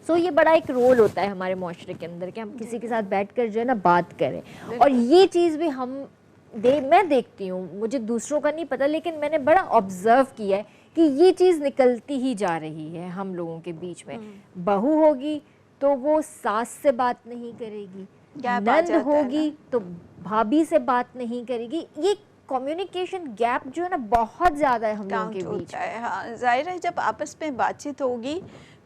सो ये बड़ा एक रोल होता है हमारे माशरे के अंदर कि हम किसी के साथ बैठकर जो है ना बात करें। और ये चीज़ भी मैं देखती हूँ, मुझे दूसरों का नहीं पता, लेकिन मैंने बड़ा ऑब्जर्व किया है कि ये चीज़ निकलती ही जा रही है हम लोगों के बीच में। बहू होगी तो वो सास से बात नहीं करेगी, नंद होगी तो भाभी से बात नहीं करेगी। ये कम्युनिकेशन गैप जो है ना बहुत ज़्यादा है हम लोगों के बीच में। हाँ, जाहिर है जब आपस में बातचीत होगी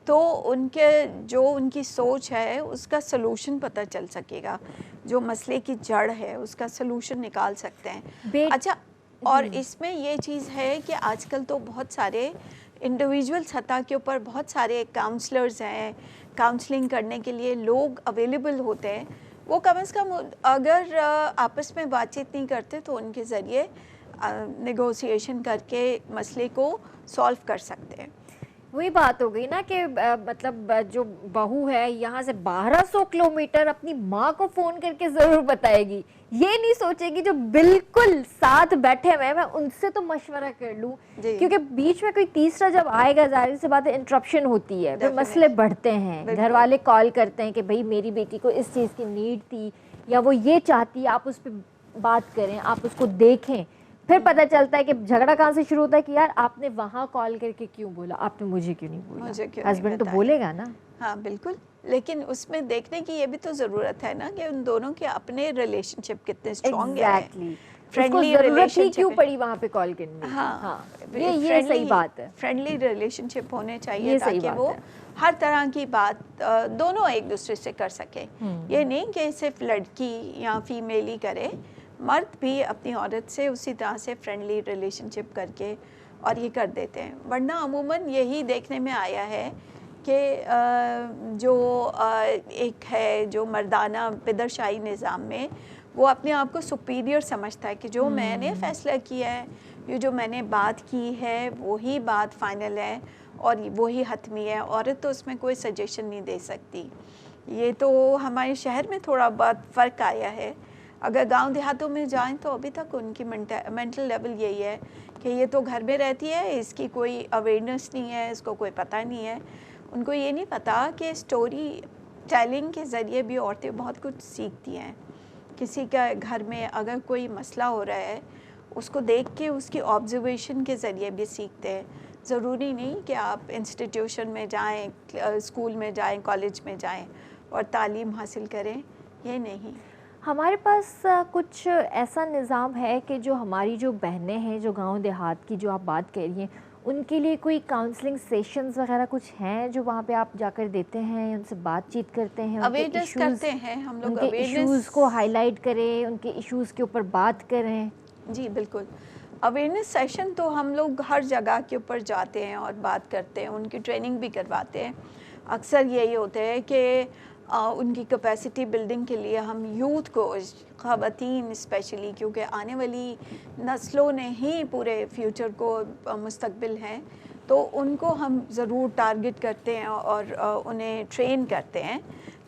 तो उनके जो उनकी सोच है उसका सलूशन पता चल सकेगा, जो मसले की जड़ है उसका सलूशन निकाल सकते हैं। अच्छा, और इसमें ये चीज़ है कि आजकल तो बहुत सारे इंडिविजुअल सतह के ऊपर बहुत सारे काउंसलर्स हैं, काउंसलिंग करने के लिए लोग अवेलेबल होते हैं। वो कम से कम अगर आपस में बातचीत नहीं करते तो उनके ज़रिए नेगोशिएशन करके मसले को सॉल्व कर सकते हैं। वही बात हो गई ना कि मतलब जो बहू है यहाँ से 1200 किलोमीटर अपनी माँ को फ़ोन करके ज़रूर बताएगी, ये नहीं सोचेगी जो बिल्कुल साथ बैठे हुए हैं मैं उनसे तो मशवरा कर लूँ, क्योंकि बीच में कोई तीसरा जब आएगा जाहिर सी बात है इंटरप्शन होती है, फिर मसले बढ़ते हैं। घर वाले कॉल करते हैं कि भाई मेरी बेटी को इस चीज़ की नीड थी या वो ये चाहती है, आप उस पर बात करें, आप उसको देखें। फिर पता चलता है कि झगड़ा कहाँ से शुरू होता है कि यार आपने वहाँ कॉल करके क्यों बोला, आपने मुझे क्यों नहीं बोला। हस्बैंड तो बोलेगा ना। हाँ बिल्कुल, लेकिन उसमें देखने की ये भी तो ज़रूरत है ना कि उन दोनों के अपने रिलेशनशिप कितने स्ट्रॉन्ग है। फ्रेंडली रिलेशनशिप क्यों पड़ी वहाँ पे कॉल करने। हाँ, ये सही बात है। फ्रेंडली रिलेशनशिप होने चाहिए ताकि वो हर तरह की बात दोनों एक दूसरे से कर सके। ये नहीं कि सिर्फ लड़की या फीमेल ही करे, मर्द भी अपनी औरत से उसी तरह से फ्रेंडली रिलेशनशिप करके और ये कर देते हैं। वरना अमूमन यही देखने में आया है कि जो एक है जो मर्दाना पिदरशाही निज़ाम में वो अपने आप को सुपीरियर समझता है कि जो मैंने फ़ैसला किया है, ये जो मैंने बात की है वही बात फ़ाइनल है और वही हतमी है, औरत तो उसमें कोई सजेशन नहीं दे सकती। ये तो हमारे शहर में थोड़ा बहुत फ़र्क आया है। अगर गांव देहातों में जाएं तो अभी तक उनकी मेंटल लेवल यही है कि ये तो घर में रहती है, इसकी कोई अवेयरनेस नहीं है, इसको कोई पता नहीं है। उनको ये नहीं पता कि स्टोरी टेलिंग के ज़रिए भी औरतें बहुत कुछ सीखती हैं। किसी का घर में अगर कोई मसला हो रहा है उसको देख के उसकी ऑब्जर्वेशन के ज़रिए भी सीखते हैं। ज़रूरी नहीं कि आप इंस्टीट्यूशन में जाएं, स्कूल में जाएं, कॉलेज में जाएं और तालीम हासिल करें, ये नहीं। हमारे पास कुछ ऐसा निज़ाम है कि जो हमारी जो बहनें हैं जो गांव देहात की जो आप बात कह रही हैं, उनके लिए कोई काउंसलिंग सेशंस वगैरह कुछ हैं जो वहाँ पे आप जाकर देते हैं, उनसे बातचीत करते हैं, अवेयरनेस करते हैं हम लोग, उनके इश्यूज़ को हाईलाइट करें, उनके इश्यूज़ के ऊपर बात करें। जी बिल्कुल, अवेयरनेस सेशन तो हम लोग हर जगह के ऊपर जाते हैं और बात करते हैं, उनकी ट्रेनिंग भी करवाते हैं। अक्सर यही होता है कि उनकी कैपेसिटी बिल्डिंग के लिए हम यूथ को, ख़वातीन स्पेशली, क्योंकि आने वाली नस्लों ने ही पूरे फ्यूचर को मुस्तकबिल हैं, तो उनको हम ज़रूर टारगेट करते हैं और उन्हें ट्रेन करते हैं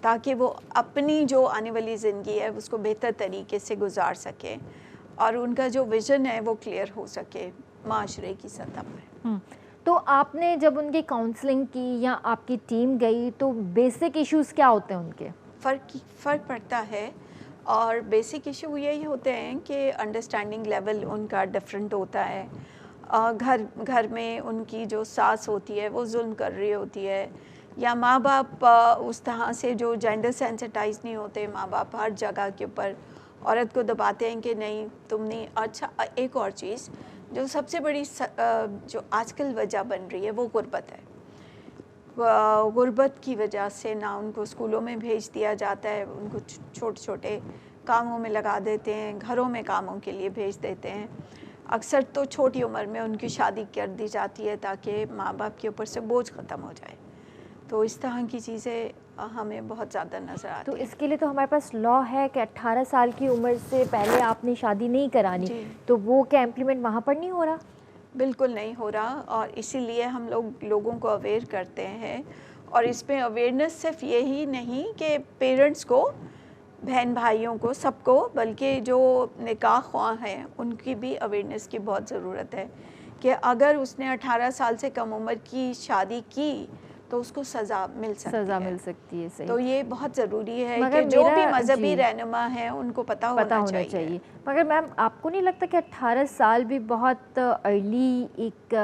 ताकि वो अपनी जो आने वाली ज़िंदगी है उसको बेहतर तरीके से गुजार सकें और उनका जो विज़न है वो क्लियर हो सके माशरे की सतह पर। तो आपने जब उनकी काउंसलिंग की या आपकी टीम गई तो बेसिक इश्यूज क्या होते हैं उनके? फ़र्क पड़ता है और बेसिक इशू यही होते हैं कि अंडरस्टैंडिंग लेवल उनका डिफरेंट होता है। घर में उनकी जो सास होती है वो जुल्म कर रही होती है, या माँ बाप उस तरह से जो जेंडर सेंसिटाइज नहीं होते, माँ बाप हर जगह के ऊपर औरत को दबाते हैं कि नहीं तुम नहीं। अच्छा, एक और चीज़ जो सबसे बड़ी जो आजकल वजह बन रही है वो गुर्बत है। गुर्बत की वजह से ना उनको स्कूलों में भेज दिया जाता है, उनको छोटे छोटे कामों में लगा देते हैं, घरों में कामों के लिए भेज देते हैं। अक्सर तो छोटी उम्र में उनकी शादी कर दी जाती है ताकि माँ बाप के ऊपर से बोझ ख़त्म हो जाए। तो इस तरह की चीज़ें हमें बहुत ज़्यादा नज़र आती तो हैं। इसके लिए तो हमारे पास लॉ है कि 18 साल की उम्र से पहले आपने शादी नहीं करानी, तो वो क्या इम्प्लीमेंट वहाँ पर नहीं हो रहा? बिल्कुल नहीं हो रहा, और इसीलिए हम लोगों को अवेयर करते हैं। और इसमें अवेयरनेस सिर्फ यही नहीं कि पेरेंट्स को, बहन भाइयों को, सबको, बल्कि जो निकाह ख्वाह हैं उनकी भी अवेयरनेस की बहुत ज़रूरत है कि अगर उसने 18 साल से कम उम्र की शादी की तो उसको सज़ा मिल सकती है। सही। तो ये बहुत ज़रूरी है मगर कि जो भी मजहबी रहनुमा है उनको पता होना चाहिए। मगर मैम आपको नहीं लगता कि 18 साल भी बहुत अर्ली एक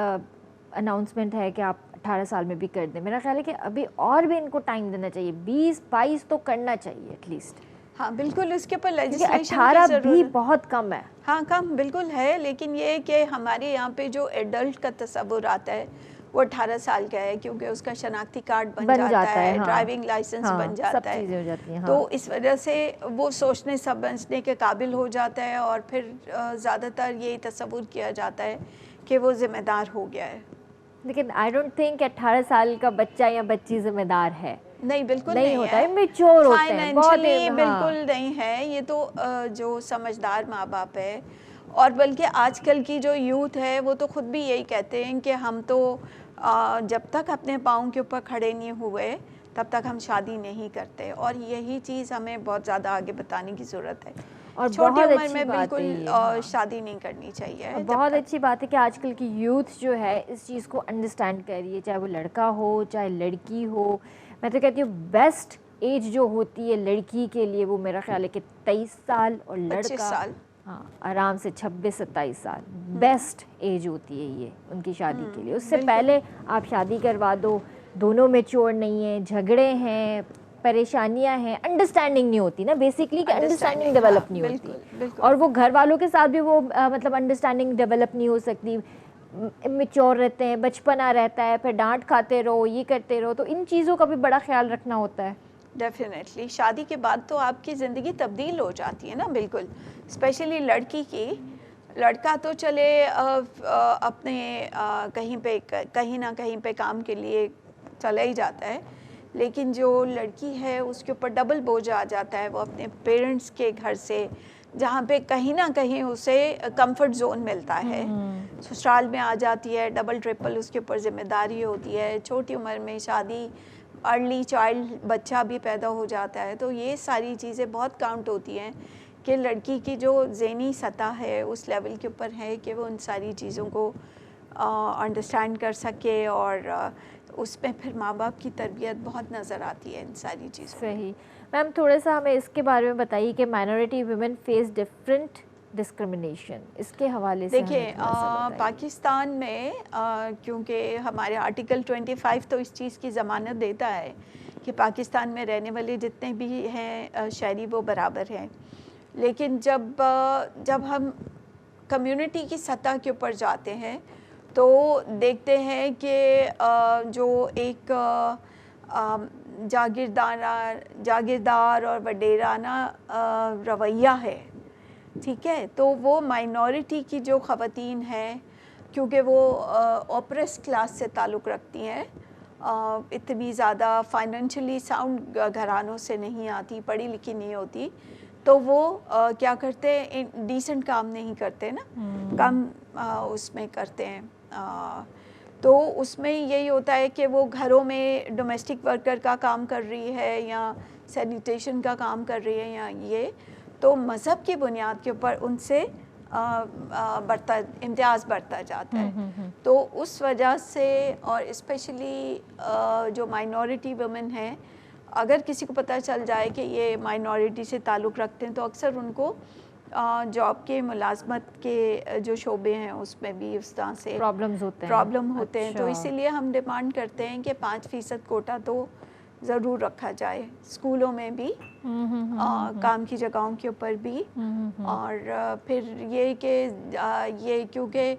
अनाउंसमेंट है कि आप 18 साल में भी कर दें? मेरा ख्याल है कि अभी और भी इनको टाइम देना चाहिए, 20-22 तो करना चाहिए एटलीस्ट। हाँ बिल्कुल, इसके ऊपर लेजिस्लेशन 18 भी बहुत कम है। हाँ कम बिल्कुल है, लेकिन ये कि हमारे यहाँ पे जो एडल्ट का तस्वुर आता है वो 18 साल का है, क्योंकि उसका शनाख्ती कार्ड बन जाता है, हाँ, ड्राइविंग लाइसेंस बन जाता सब चीज़ें हो जाती हैं। तो इस वजह से वो सोचने समझने के काबिल हो जाता है और फिर ज़्यादातर ये तस्वुर किया जाता है कि वो ज़िम्मेदार हो गया है। लेकिन आई डोंट थिंक 18 साल का बच्चा या बच्ची ज़िम्मेदार है। नहीं, बिल्कुल नहीं होता है, मैच्योर होते हैं बहुत। बिल्कुल नहीं है, ये तो जो समझदार माँ बाप है। और बल्कि आजकल की जो यूथ है वो तो ख़ुद भी यही कहते हैं कि हम तो जब तक अपने पाँव के ऊपर खड़े नहीं हुए तब तक हम शादी नहीं करते, और यही चीज़ हमें बहुत ज़्यादा आगे बताने की ज़रूरत है। और छोटी उम्र में बिल्कुल शादी नहीं करनी चाहिए। बहुत अच्छी बात है कि आजकल की यूथ जो है इस चीज़ को अंडरस्टैंड कर रही है, चाहे वो लड़का हो चाहे लड़की हो। मैं तो कहती हूँ बेस्ट एज जो होती है लड़की के लिए वो मेरा ख्याल है कि 23 साल, और लड़का हाँ आराम से 26-27 साल बेस्ट एज होती है ये उनकी शादी के लिए। उससे पहले आप शादी करवा दो, दोनों मैच्योर नहीं है, झगड़े हैं, परेशानियां हैं, अंडरस्टैंडिंग नहीं होती ना बेसिकली, कि अंडरस्टैंडिंग डेवलप नहीं होती। और वो घर वालों के साथ भी वो मतलब अंडरस्टैंडिंग डेवलप नहीं हो सकती, इमेच्योर रहते हैं, बचपना रहता है, फिर डांट खाते रहो, ये करते रहो। तो इन चीज़ों का भी बड़ा ख्याल रखना होता है। डेफिनेटली शादी के बाद तो आपकी ज़िंदगी तब्दील हो जाती है ना, बिल्कुल, स्पेशली लड़की की। लड़का तो चले अपने कहीं ना कहीं पे काम के लिए चला ही जाता है, लेकिन जो लड़की है उसके ऊपर डबल बोझ आ जाता है। वो अपने पेरेंट्स के घर से, जहाँ पे कहीं ना कहीं उसे कंफर्ट जोन मिलता है, ससुराल में आ जाती है, डबल ट्रिपल उसके ऊपर जिम्मेदारी होती है। छोटी उम्र में शादी, अर्ली चाइल्ड बच्चा भी पैदा हो जाता है। तो ये सारी चीज़ें बहुत काउंट होती हैं कि लड़की की जो ज़हनी सतह है उस लेवल के ऊपर है कि वो उन सारी चीज़ों को अंडरस्टैंड कर सके, और उसमें फिर माँ बाप की तरबियत बहुत नज़र आती है इन सारी चीज़ों। सही। मैम थोड़ा सा हमें इसके बारे में बताइए कि minority women face different discrimination, इसके हवाले से देखिए पाकिस्तान में क्योंकि हमारे आर्टिकल 25 तो इस चीज़ की ज़मानत देता है कि पाकिस्तान में रहने वाले जितने भी हैं शहरी वो बराबर हैं, लेकिन जब हम कम्युनिटी की सतह के ऊपर जाते हैं तो देखते हैं कि जो एक जागीरदार और वडेराना रवैया है, ठीक है, तो वो माइनॉरिटी की जो ख़वातीन हैं, क्योंकि वो ऑप्रेस क्लास से ताल्लुक़ रखती हैं, इतनी ज़्यादा फाइनेंशियली साउंड घरानों से नहीं आती, पढ़ी लिखी नहीं होती, तो वो क्या करते हैं, डिसेंट काम नहीं करते ना, कम उसमें करते हैं। तो उसमें यही होता है कि वो घरों में डोमेस्टिक वर्कर का काम कर रही है या सैनिटेशन का काम कर रही है या ये, तो मज़हब की बुनियाद के ऊपर उनसे बढ़ता इम्तियाज़ बढ़ता जाता है। तो उस वजह से, और स्पेशली जो माइनॉरिटी वुमेन हैं, अगर किसी को पता चल जाए कि ये माइनॉरिटी से ताल्लुक़ रखते हैं, तो अक्सर उनको जॉब के मुलाजमत के जो शोबे हैं उसमें भी उस तरह से प्रॉब्लम होते हैं। तो इसीलिए हम डिमांड करते हैं कि 5% कोटा तो ज़रूर रखा जाए, स्कूलों में भी, काम की जगहों के ऊपर भी। और फिर ये कि ये क्योंकि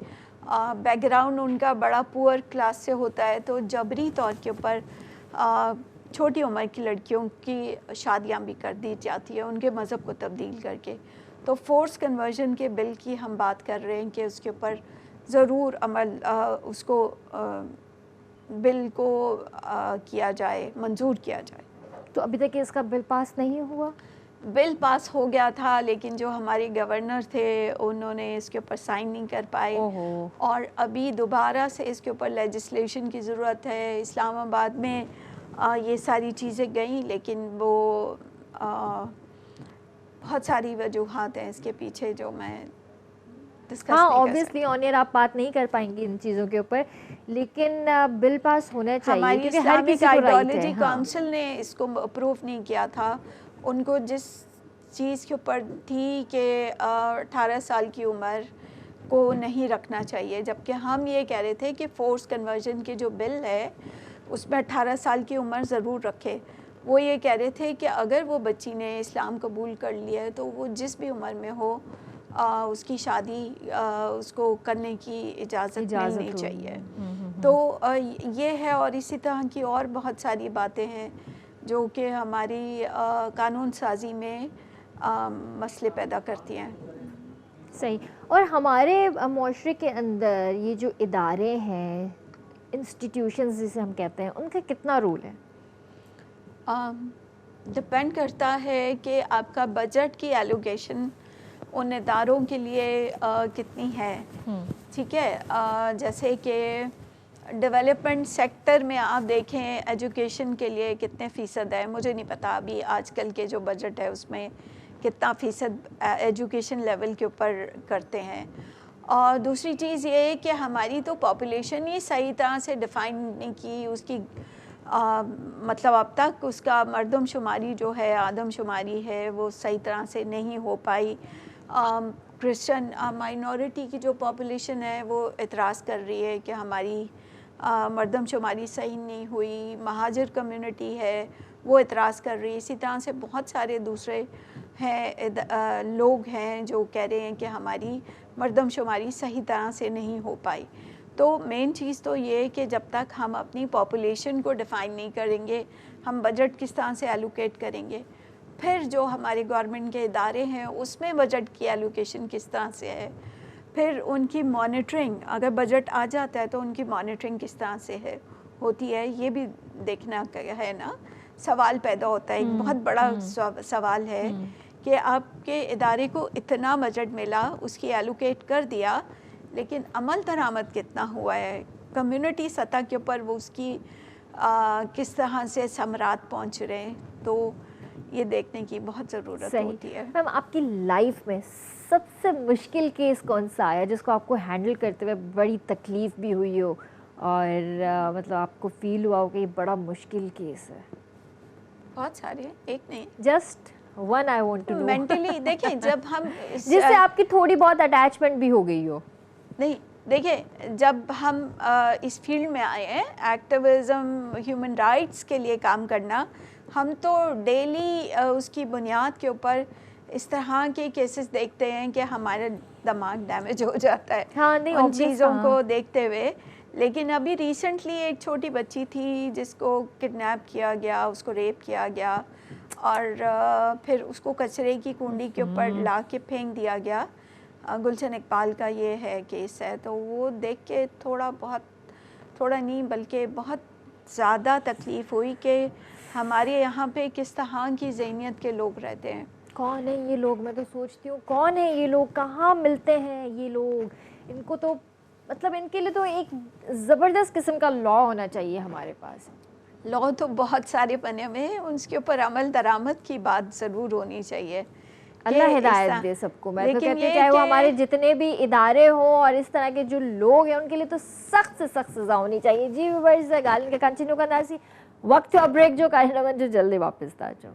बैकग्राउंड उनका बड़ा पुअर क्लास से होता है, तो जबरी तौर के ऊपर छोटी उम्र की लड़कियों की शादियां भी कर दी जाती है उनके मज़हब को तब्दील करके। तो फोर्स कन्वर्जन के बिल की हम बात कर रहे हैं कि उसके ऊपर ज़रूर अमल उसको बिल को किया जाए, मंजूर किया जाए। तो अभी तक इसका बिल पास नहीं हुआ? बिल पास हो गया था, लेकिन जो हमारे गवर्नर थे उन्होंने इसके ऊपर साइन नहीं कर पाए, और अभी दोबारा से इसके ऊपर लेजिस्लेशन की ज़रूरत है। इस्लामाबाद में ये सारी चीज़ें गई, लेकिन वो बहुत सारी वजूहात हैं इसके पीछे जो मैं डिस्कस नहीं कर सकती। ऑब्वियसली ऑन एयर आप बात नहीं कर पाएंगी इन चीज़ों के ऊपर, लेकिन बिल पास होना चाहिए हमारी क्योंकि हर किसी को आइडियोलॉजी काउंसिल ने इसको अप्रूव नहीं किया था। उनको जिस चीज़ के ऊपर थी कि 18 साल की उम्र को नहीं रखना चाहिए, जबकि हम ये कह रहे थे कि फोर्स कन्वर्जन के जो बिल है उसमें 18 साल की उम्र ज़रूर रखे। वो ये कह रहे थे कि अगर वो बच्ची ने इस्लाम कबूल कर लिया है तो वो जिस भी उम्र में हो उसकी शादी उसको करने की इजाज़त मिलनी चाहिए। तो ये है, और इसी तरह की और बहुत सारी बातें हैं जो कि हमारी कानून साजी में मसले पैदा करती हैं। सही। और हमारे माशरे के अंदर ये जो इदारे हैं, इंस्टीट्यूशंस जिसे हम कहते हैं, उनका कितना रोल है? डिपेंड करता है कि आपका बजट की एलोकेशन उन इदारों के लिए कितनी है। ठीक है, जैसे कि डेवलपमेंट सेक्टर में आप देखें एजुकेशन के लिए कितने फ़ीसद है, मुझे नहीं पता अभी आजकल के जो बजट है उसमें कितना फ़ीसद एजुकेशन लेवल के ऊपर करते हैं। और दूसरी चीज़ ये है कि हमारी तो पॉपुलेशन ही सही तरह से डिफ़ाइन नहीं की, उसकी मतलब अब तक उसका मर्दमशुमारी जो है, आदमशुमारी है, वो सही तरह से नहीं हो पाई। क्रिश्चियन माइनॉरिटी की जो पॉपुलेशन है वो एतराज़ कर रही है कि हमारी मर्दमशुमारी सही नहीं हुई। महाजिर कम्युनिटी है वो एतराज़ कर रही है। इसी तरह से बहुत सारे दूसरे हैं लोग हैं जो कह रहे हैं कि हमारी मर्दमशुमारी सही तरह से नहीं हो पाई। तो मेन चीज़ तो ये है कि जब तक हम अपनी पॉपुलेशन को डिफ़ाइन नहीं करेंगे, हम बजट किस तरह से एलोकेट करेंगे, फिर जो हमारे गवर्नमेंट के इदारे हैं उसमें बजट की एलोकेशन किस तरह से है, फिर उनकी मॉनिटरिंग, अगर बजट आ जाता है तो उनकी मॉनिटरिंग किस तरह से है होती है, ये भी देखना है ना। सवाल पैदा होता है, एक बहुत बड़ा सवाल है कि आपके इदारे को इतना बजट मिला, उसकी एलोकेट कर दिया, लेकिन अमल दरामद कितना हुआ है, कम्युनिटी सतह के ऊपर वो उसकी किस तरह से समरात पहुंच रहे हैं, तो ये देखने की बहुत ज़रूरत होती है। मैम, आपकी लाइफ में सबसे मुश्किल केस कौन सा आया जिसको आपको हैंडल करते हुए बड़ी तकलीफ़ भी हुई हो और मतलब आपको फील हुआ हो कि ये बड़ा मुश्किल केस है? बहुत सारे, एक नहीं, just one I want to know. Mentally देखें जब हम जिससे आपकी थोड़ी बहुत अटैचमेंट भी हो गई हो। नहीं, देखिए जब हम इस फील्ड में आए हैं, एक्टिविज़म, ह्यूमन राइट्स के लिए काम करना, हम तो डेली उसकी बुनियाद के ऊपर इस तरह के केसेस देखते हैं कि हमारा दिमाग डैमेज हो जाता है। हाँ, नहीं, उन चीज़ों को देखते हुए। लेकिन अभी रिसेंटली एक छोटी बच्ची थी जिसको किडनैप किया गया, उसको रेप किया गया और फिर उसको कचरे की कुंडी के ऊपर ला के फेंक दिया गया। गुलशन इकबाल का ये है केस है। तो वो देख के थोड़ा नहीं बल्कि बहुत ज़्यादा तकलीफ़ हुई कि हमारे यहाँ पे किस तरह की ज़हनियत के लोग रहते हैं। कौन है ये लोग? मैं तो सोचती हूँ कौन है ये लोग, कहाँ मिलते हैं ये लोग? इनको तो मतलब इनके लिए तो एक ज़बरदस्त किस्म का लॉ होना चाहिए हमारे पास। लॉ तो बहुत सारे बने हुए हैं, उसके ऊपर अमल दरामद की बात ज़रूर होनी चाहिए। अल्लाह कि हिदायत इस दे सबको। मैं तो लेकिन कहती हूँ ये चाहे वो कि- हमारे जितने भी इदारे हों और इस तरह के जो लोग हैं उनके लिए तो सख्त से सख्त सज़ा होनी चाहिए। जी व्यूअर्स, गालिन के कंटिन्यू करना सी वक्त हुआ ब्रेक जो कार्यक्रम जो जल्दी वापस आ जाओ।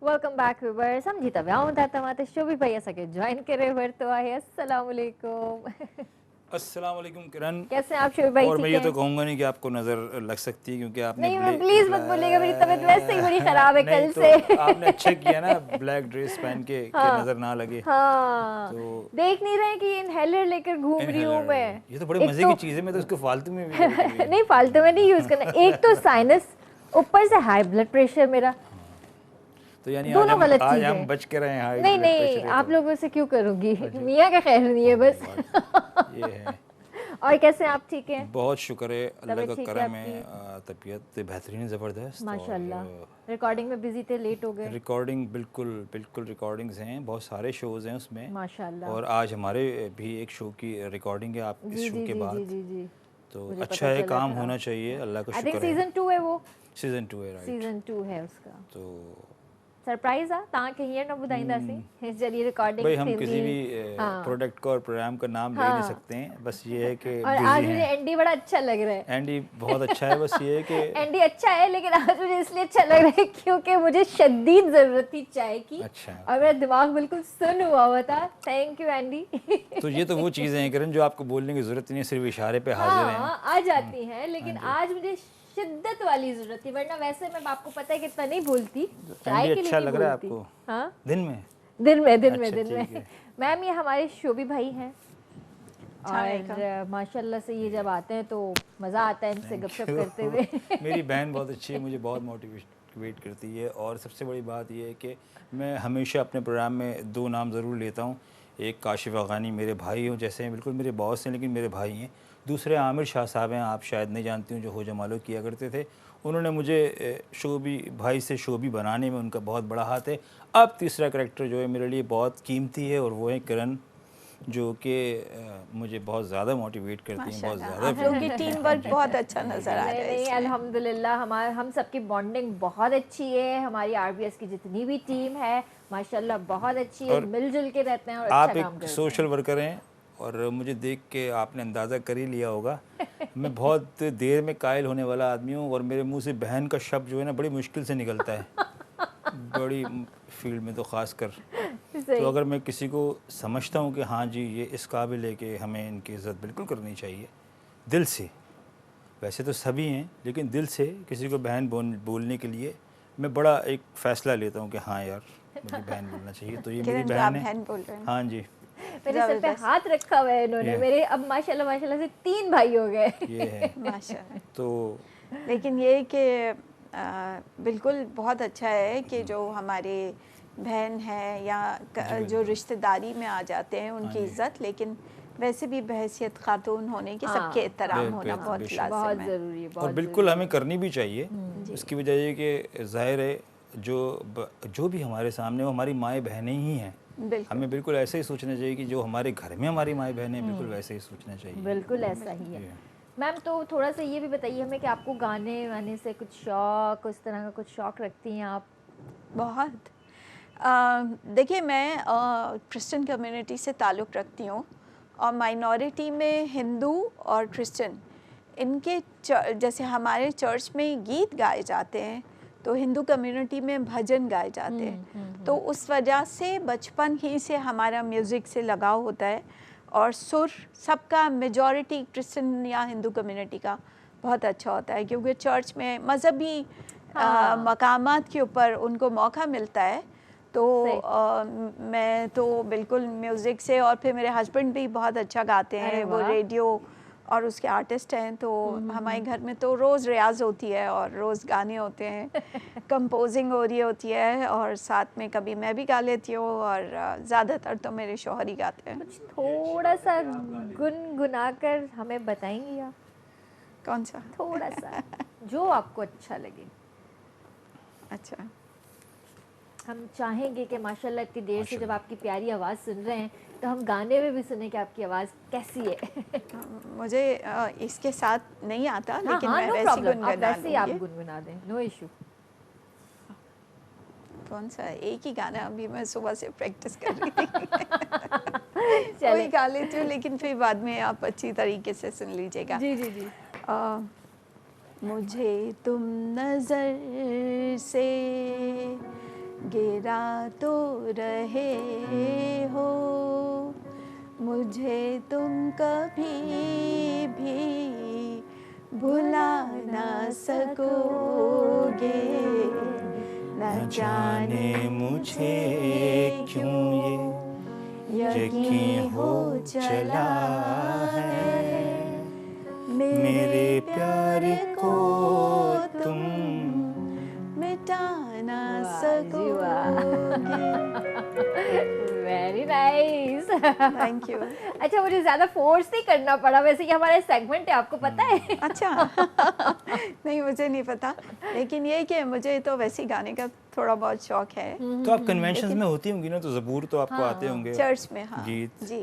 Welcome back viewers. हम जीता व्याह होता माते शोभी भैया सके ज्वाइन करे वर्तो आहे। अस्सलाम वालेकुम। अस्सलाम वालेकुम किरण। कैसे हैं आप शोभी भाई? और मैं ठीक ये हैं? तो कहूँगा नहीं कि आपको नज़र लग सकती है क्योंकि आपने नहीं, मैं प्लीज मत बोलिएगा, मेरी तबीयत वैसे ही बड़ी खराब है कल तो से। आपने अच्छा किया ना ब्लैक ड्रेस पहन के कि नज़र ना लगे। हाँ, तो देख नहीं रहे कि इनहेलर लेकर घूम रही हूँ इनहेलर, मैं। ये तो बड़े मज़े की चीज़ है, मैं तो इसको फालतू में भी कभी-कभी- नहीं, फालतू में नहीं यूज करना। एक तो साइनस, ऊपर से हाई ब्लड प्रेशर मेरा, तो यानी दोनों गलत आज चीजें। हम बच के रहे हैं हाई नहीं ब्लड नहीं, प्रेशर है आप तो। लोगों से क्यों करूँगी, मियाँ का खैर नहीं है बस। ये है। और कैसे हैं आप? ठीक हैं? बहुत शुक्र है, अल्लाह तबीयत का ठीक है करम आपकी? है, तबीयत बेहतरीन ज़बरदस्त। माशाल्लाह। रिकॉर्डिंग में बिजी थे, लेट हो गए? रिकॉर्डिंग बिल्कुल बिल्कुल रिकॉर्डिंग्स हैं, बहुत सारे शोज़ हैं उसमें माशाल्लाह। और आज हमारे भी एक शो की रिकॉर्डिंग है आप जी इस जी शो के जी बाद। जी जी जी। तो मुझे अच्छा पता है, चला काम था। होना चाहिए, अल्लाह का आई थिंक शुक्र है। सीजन 2 है वो। सीजन 2 है, राइट। सीजन 2 है उसका। तो सरप्राइज आ ता कहीं ना बुधाईंदासी चलिए रिकॉर्डिंग भाई हम किसी भी प्रोडक्ट का और प्रोग्राम का नाम ले नहीं हाँ। सकते हैं, बस ये है कि और आज बिजी मुझे हैं। एंडी बड़ा अच्छा लग रहा है। एंडी बहुत अच्छा है, बस ये है कि एंडी अच्छा है, लेकिन आज मुझे इसलिए अच्छा लग रहा है क्योंकि मुझे शदीद जरूरत थी चाय की। अच्छा। और मेरा दिमाग बिल्कुल सुन हुआ था। Thank you Andy. तो ये तो वो चीज़ें हैं किरण जो आपको बोलने की ज़रूरत नहीं है, सिर्फ इशारे पे हाजिर हैं। हाँ, आ जाती हैं, लेकिन आज मुझे शिद्दत वाली जरूरत थी, वरना वैसे मैं आपको पता है कितना नहीं बोलती, चाय के लिए अच्छा नहीं लग रहा है बोलती। आपको? हाँ, दिन में दिन में अच्छा, दिन ठीक में। है। मैम ये हमारे शोभी भाई हैं वालेकुम। और माशाल्लाह से ये जब आते हैं तो मज़ा आता है इनसे गपशप करते हुए। मेरी बहन बहुत अच्छी है, मुझे बहुत मोटिवेट करती है और सबसे बड़ी बात यह है कि मैं हमेशा अपने प्रोग्राम में दो नाम ज़रूर लेता हूँ। एक काशिफ अगानी मेरे भाई हो जैसे हैं, बिल्कुल मेरे बॉस हैं लेकिन मेरे भाई हैं। दूसरे आमिर शाह साहब हैं, आप शायद नहीं जानती हूँ, जो हो जमालो किया करते थे। उन्होंने मुझे शोबी भाई से शोबी बनाने में उनका बहुत बड़ा हाथ है। अब तीसरा करैक्टर जो है मेरे लिए बहुत कीमती है और वो है किरण, जो कि मुझे बहुत ज़्यादा मोटिवेट करती हैं, बहुत ज़्यादा। आप लोगों की टीम वर्क बहुत अच्छा नज़र आ रहा नहीं है नहीं, इसमें। अल्हम्दुलिल्लाह हम सबकी बॉन्डिंग बहुत अच्छी है। हमारी आरबीएस की जितनी भी टीम है माशाल्लाह बहुत अच्छी है, और मिलजुल के रहते हैं और आप अच्छा काम एक करते हैं। सोशल वर्कर हैं और मुझे देख के आपने अंदाज़ा कर ही लिया होगा मैं बहुत देर में कायल होने वाला आदमी हूँ और मेरे मुंह से बहन का शब्द जो है ना बड़ी मुश्किल से निकलता है बड़ी फील्ड में तो ख़ास कर। तो अगर मैं किसी को समझता हूँ कि हाँ जी ये इस काबिल है कि हमें इनकी इज़्ज़त बिल्कुल करनी चाहिए दिल से, वैसे तो सभी हैं लेकिन दिल से किसी को बहन बोलने के लिए मैं बड़ा एक फ़ैसला लेता हूँ कि हाँ यार मुझे बहन बोलना चाहिए। तो ये मेरी किरण जी, आप बहन है। बहन बोल रहे हैं। हाँ जी, मेरे सर पे हाथ रखा हुआ है इन्होंने। ये। मेरे अब माशाल्लाह माशाल्लाह से 3 भाई हो गए। ये है। माशाल्लाह। तो लेकिन ये कि बिल्कुल बहुत अच्छा है कि जो हमारे बहन है या जो रिश्तेदारी में आ जाते हैं उनकी इज्जत, लेकिन वैसे भी बहैसियत खातून होने की सबके एहतराम होना बहुत बेशक। बहुत लाजिम है। ज़रूरी है, और बहुत बिल्कुल हमें करनी भी चाहिए। इसकी वजह ये कि ज़ाहिर है जो भी हमारे सामने वो हमारी माएँ बहनें ही हैं। बिल्कुल हमें बिल्कुल ऐसे ही सोचना चाहिए कि जो हमारे घर में हमारी माएँ बहनें बिल्कुल वैसे ही सोचना चाहिए। बिल्कुल ऐसा ही है। मैम तो थोड़ा सा ये भी बताइए हमें कि आपको गाने वाने से कुछ शौक, उस तरह का कुछ शौक रखती हैं आप? बहुत। देखिए मैं क्रिश्चियन कम्युनिटी से ताल्लुक़ रखती हूँ और माइनॉरिटी में हिंदू और क्रिश्चियन इनके जैसे हमारे चर्च में गीत गाए जाते हैं तो हिंदू कम्युनिटी में भजन गाए जाते हैं। तो उस वजह से बचपन ही से हमारा म्यूज़िक से लगाव होता है और सुर सबका मेजॉरिटी क्रिश्चियन या हिंदू कम्युनिटी का बहुत अच्छा होता है क्योंकि चर्च में मज़हबी मकामात के ऊपर उनको मौका मिलता है। तो मैं तो बिल्कुल म्यूज़िक से, और फिर मेरे हस्बैंड भी बहुत अच्छा गाते हैं, वो रेडियो और उसके आर्टिस्ट हैं, तो हमारे घर में तो रोज़ रियाज होती है और रोज़ गाने होते हैं, कंपोजिंग हो रही होती है, और साथ में कभी मैं भी गा लेती हूँ, और ज़्यादातर तो मेरे शौहर ही गाते हैं। कुछ थोड़ा सा गुनगुना कर हमें बताएंगी आप? कौन सा? थोड़ा सा जो आपको अच्छा लगे। अच्छा, हम चाहेंगे कि माशाल्लाह इतनी देर से जब आपकी प्यारी आवाज़ सुन रहे हैं तो हम गाने में भी सुने कि आपकी आवाज़ कैसी है। मुझे इसके साथ नहीं आता, लेकिन हाँ, मैं नो वैसे प्रॉब्लम, आप गुनगुना वैसे ही आप लूँगी। गुनगुना दें, नो इशू। कौन सा? एक ही गाना अभी मैं सुबह से प्रैक्टिस कर रही थी। चले। कोई गा लेती हूँ, लेकिन फिर बाद में आप अच्छी तरीके से सुन लीजिएगा। जी जी जी। मुझे तुम नजर से गिरा तो रहे हो, मुझे तुम कभी भी भुला ना सकोगे, न जाने मुझे क्यों ये यकीन हो चला है, मेरे प्यार को तुम मिटा ना वाह जी वाह। सकोगे। Very nice. Thank you. अच्छा, मुझे ज़्यादा फोर्स नहीं करना पड़ा, वैसे ये हमारा सेगमेंट है, आपको पता है? अच्छा। नहीं, मुझे नहीं पता, लेकिन ये कि मुझे तो वैसे ही गाने का थोड़ा बहुत शौक है। तो आप कन्वेंशंस में होती होंगी ना, तो ज़बूर तो आपको हाँ, आते होंगे, चर्च में, हाँ गीत। जी।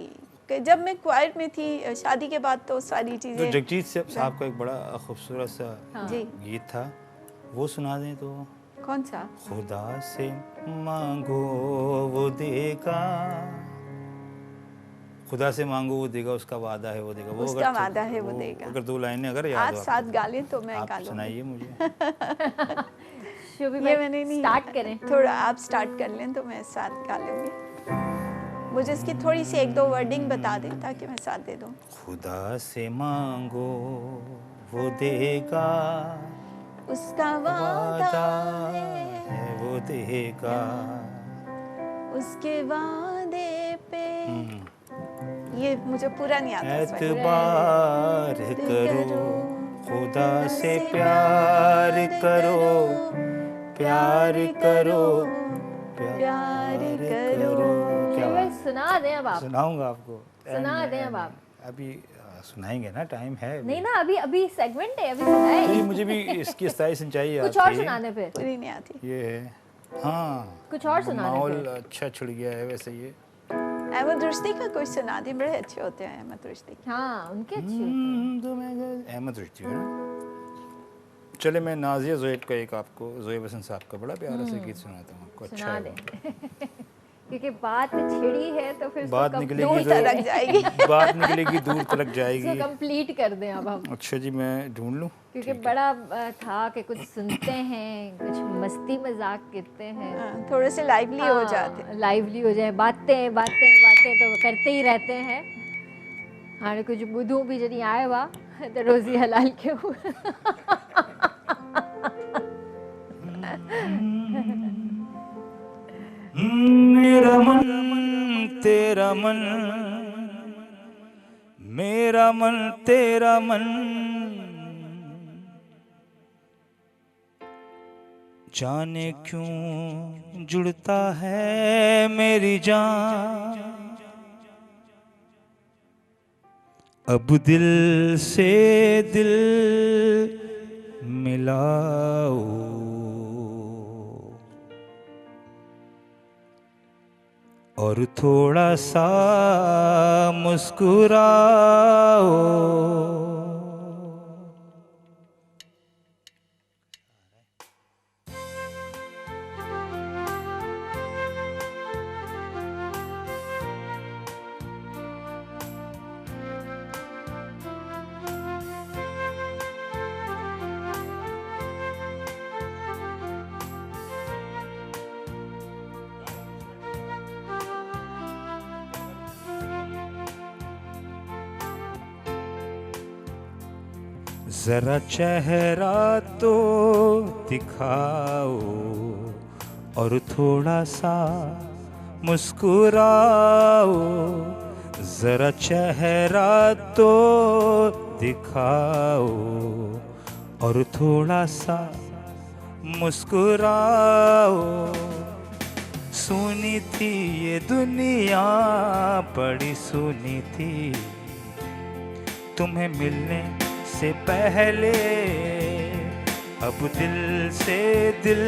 कि जब मैं क्वायर में थी, शादी के बाद तो सारी तो चीज़ें। जगजीत साहब का एक बड़ा खूबसूरत सा जी, गीत था, वो सुना दें तो। कौन सा? खुदा से मांगो वो देगा, खुदा से मांगो वो देगा, उसका वादा है वो देगा। वो उसका अगर वादा है वो देगा। अगर दो लाइनें अगर याद आज हो साथ गा लें तो मैं आप गा लूँगी। सुनाइए मुझे। शुभी ये भाई, मैंने नहीं, स्टार्ट करें। थोड़ा आप स्टार्ट कर लें तो मैं साथ गा लूँगी। मुझे इसकी थोड़ी सी एक दो वर्डिंग बता दें ताकि मैं साथ दे दूँ। खुदा से मांगो वो देगा, उसका वादा है वो देगा, उसके वादे पे। ये मुझे पूरा नहीं आता इस वाले। एतबार करो, खुदा से प्यार करो, प्यार करो, प्यार करो। क्या शुभी भाई, सुना दें अब आप। सुनाऊंगा आपको। सुना दें अब आप। अभी सुनाएंगे ना, टाइम है अभी। नहीं ना, अभी अभी सेगमेंट है, अभी सुनाए। तो ये मुझे भी इसकी स्थायी सिंचाई कुछ आती और है। सुनाने फिर। पूरी नहीं आती। ये है, हाँ कुछ और सुना दे माहौल फिर। अच्छा छिड़ गया है वैसे ये। अहमद रुश्दी का कुछ सुना दी, बड़े अच्छे होते हैं अहमद रुश्दी। हाँ, उनके अच्छी होती हैं। तो मैं अहमद रुश्दी हूँ ना। चले, मैं नाजिया ज़ोएब का एक आपको, ज़ोएब हसन साहब का बड़ा प्यारा सा गीत सुनाता हूँ आपको। अच्छा सुना है दें। क्योंकि बात छिड़ी है तो फिर बात निकलेगी दूर तक जाएगी। बात निकलेगी, दूर तक इसको जाएगी। कंप्लीट कर दें अब हम। अच्छा जी, मैं ढूंढ लूँ। क्योंकि बड़ा था कि कुछ सुनते हैं, कुछ मस्ती मजाक करते हैं, हाँ, थोड़े से लाइवली हो जाते हैं। लाइवली हो जाए, बातें बातें बातें तो करते ही रहते हैं। हाँ, कुछ बुधू भी जॾहिं आयो हुआ तो रोज़ी हलाल क्यों। मेरा मन तेरा मन, मेरा मन तेरा मन, जाने क्यों जुड़ता है मेरी जान, अब दिल से दिल मिलाओ, और थोड़ा सा मुस्कुराओ। जरा चेहरा तो दिखाओ, और थोड़ा सा मुस्कुराओ, जरा चेहरा तो दिखाओ और थोड़ा सा मुस्कुराओ। सुनी थी ये दुनिया बड़ी सुनी थी, तुम्हें मिलने से पहले अब दिल से दिल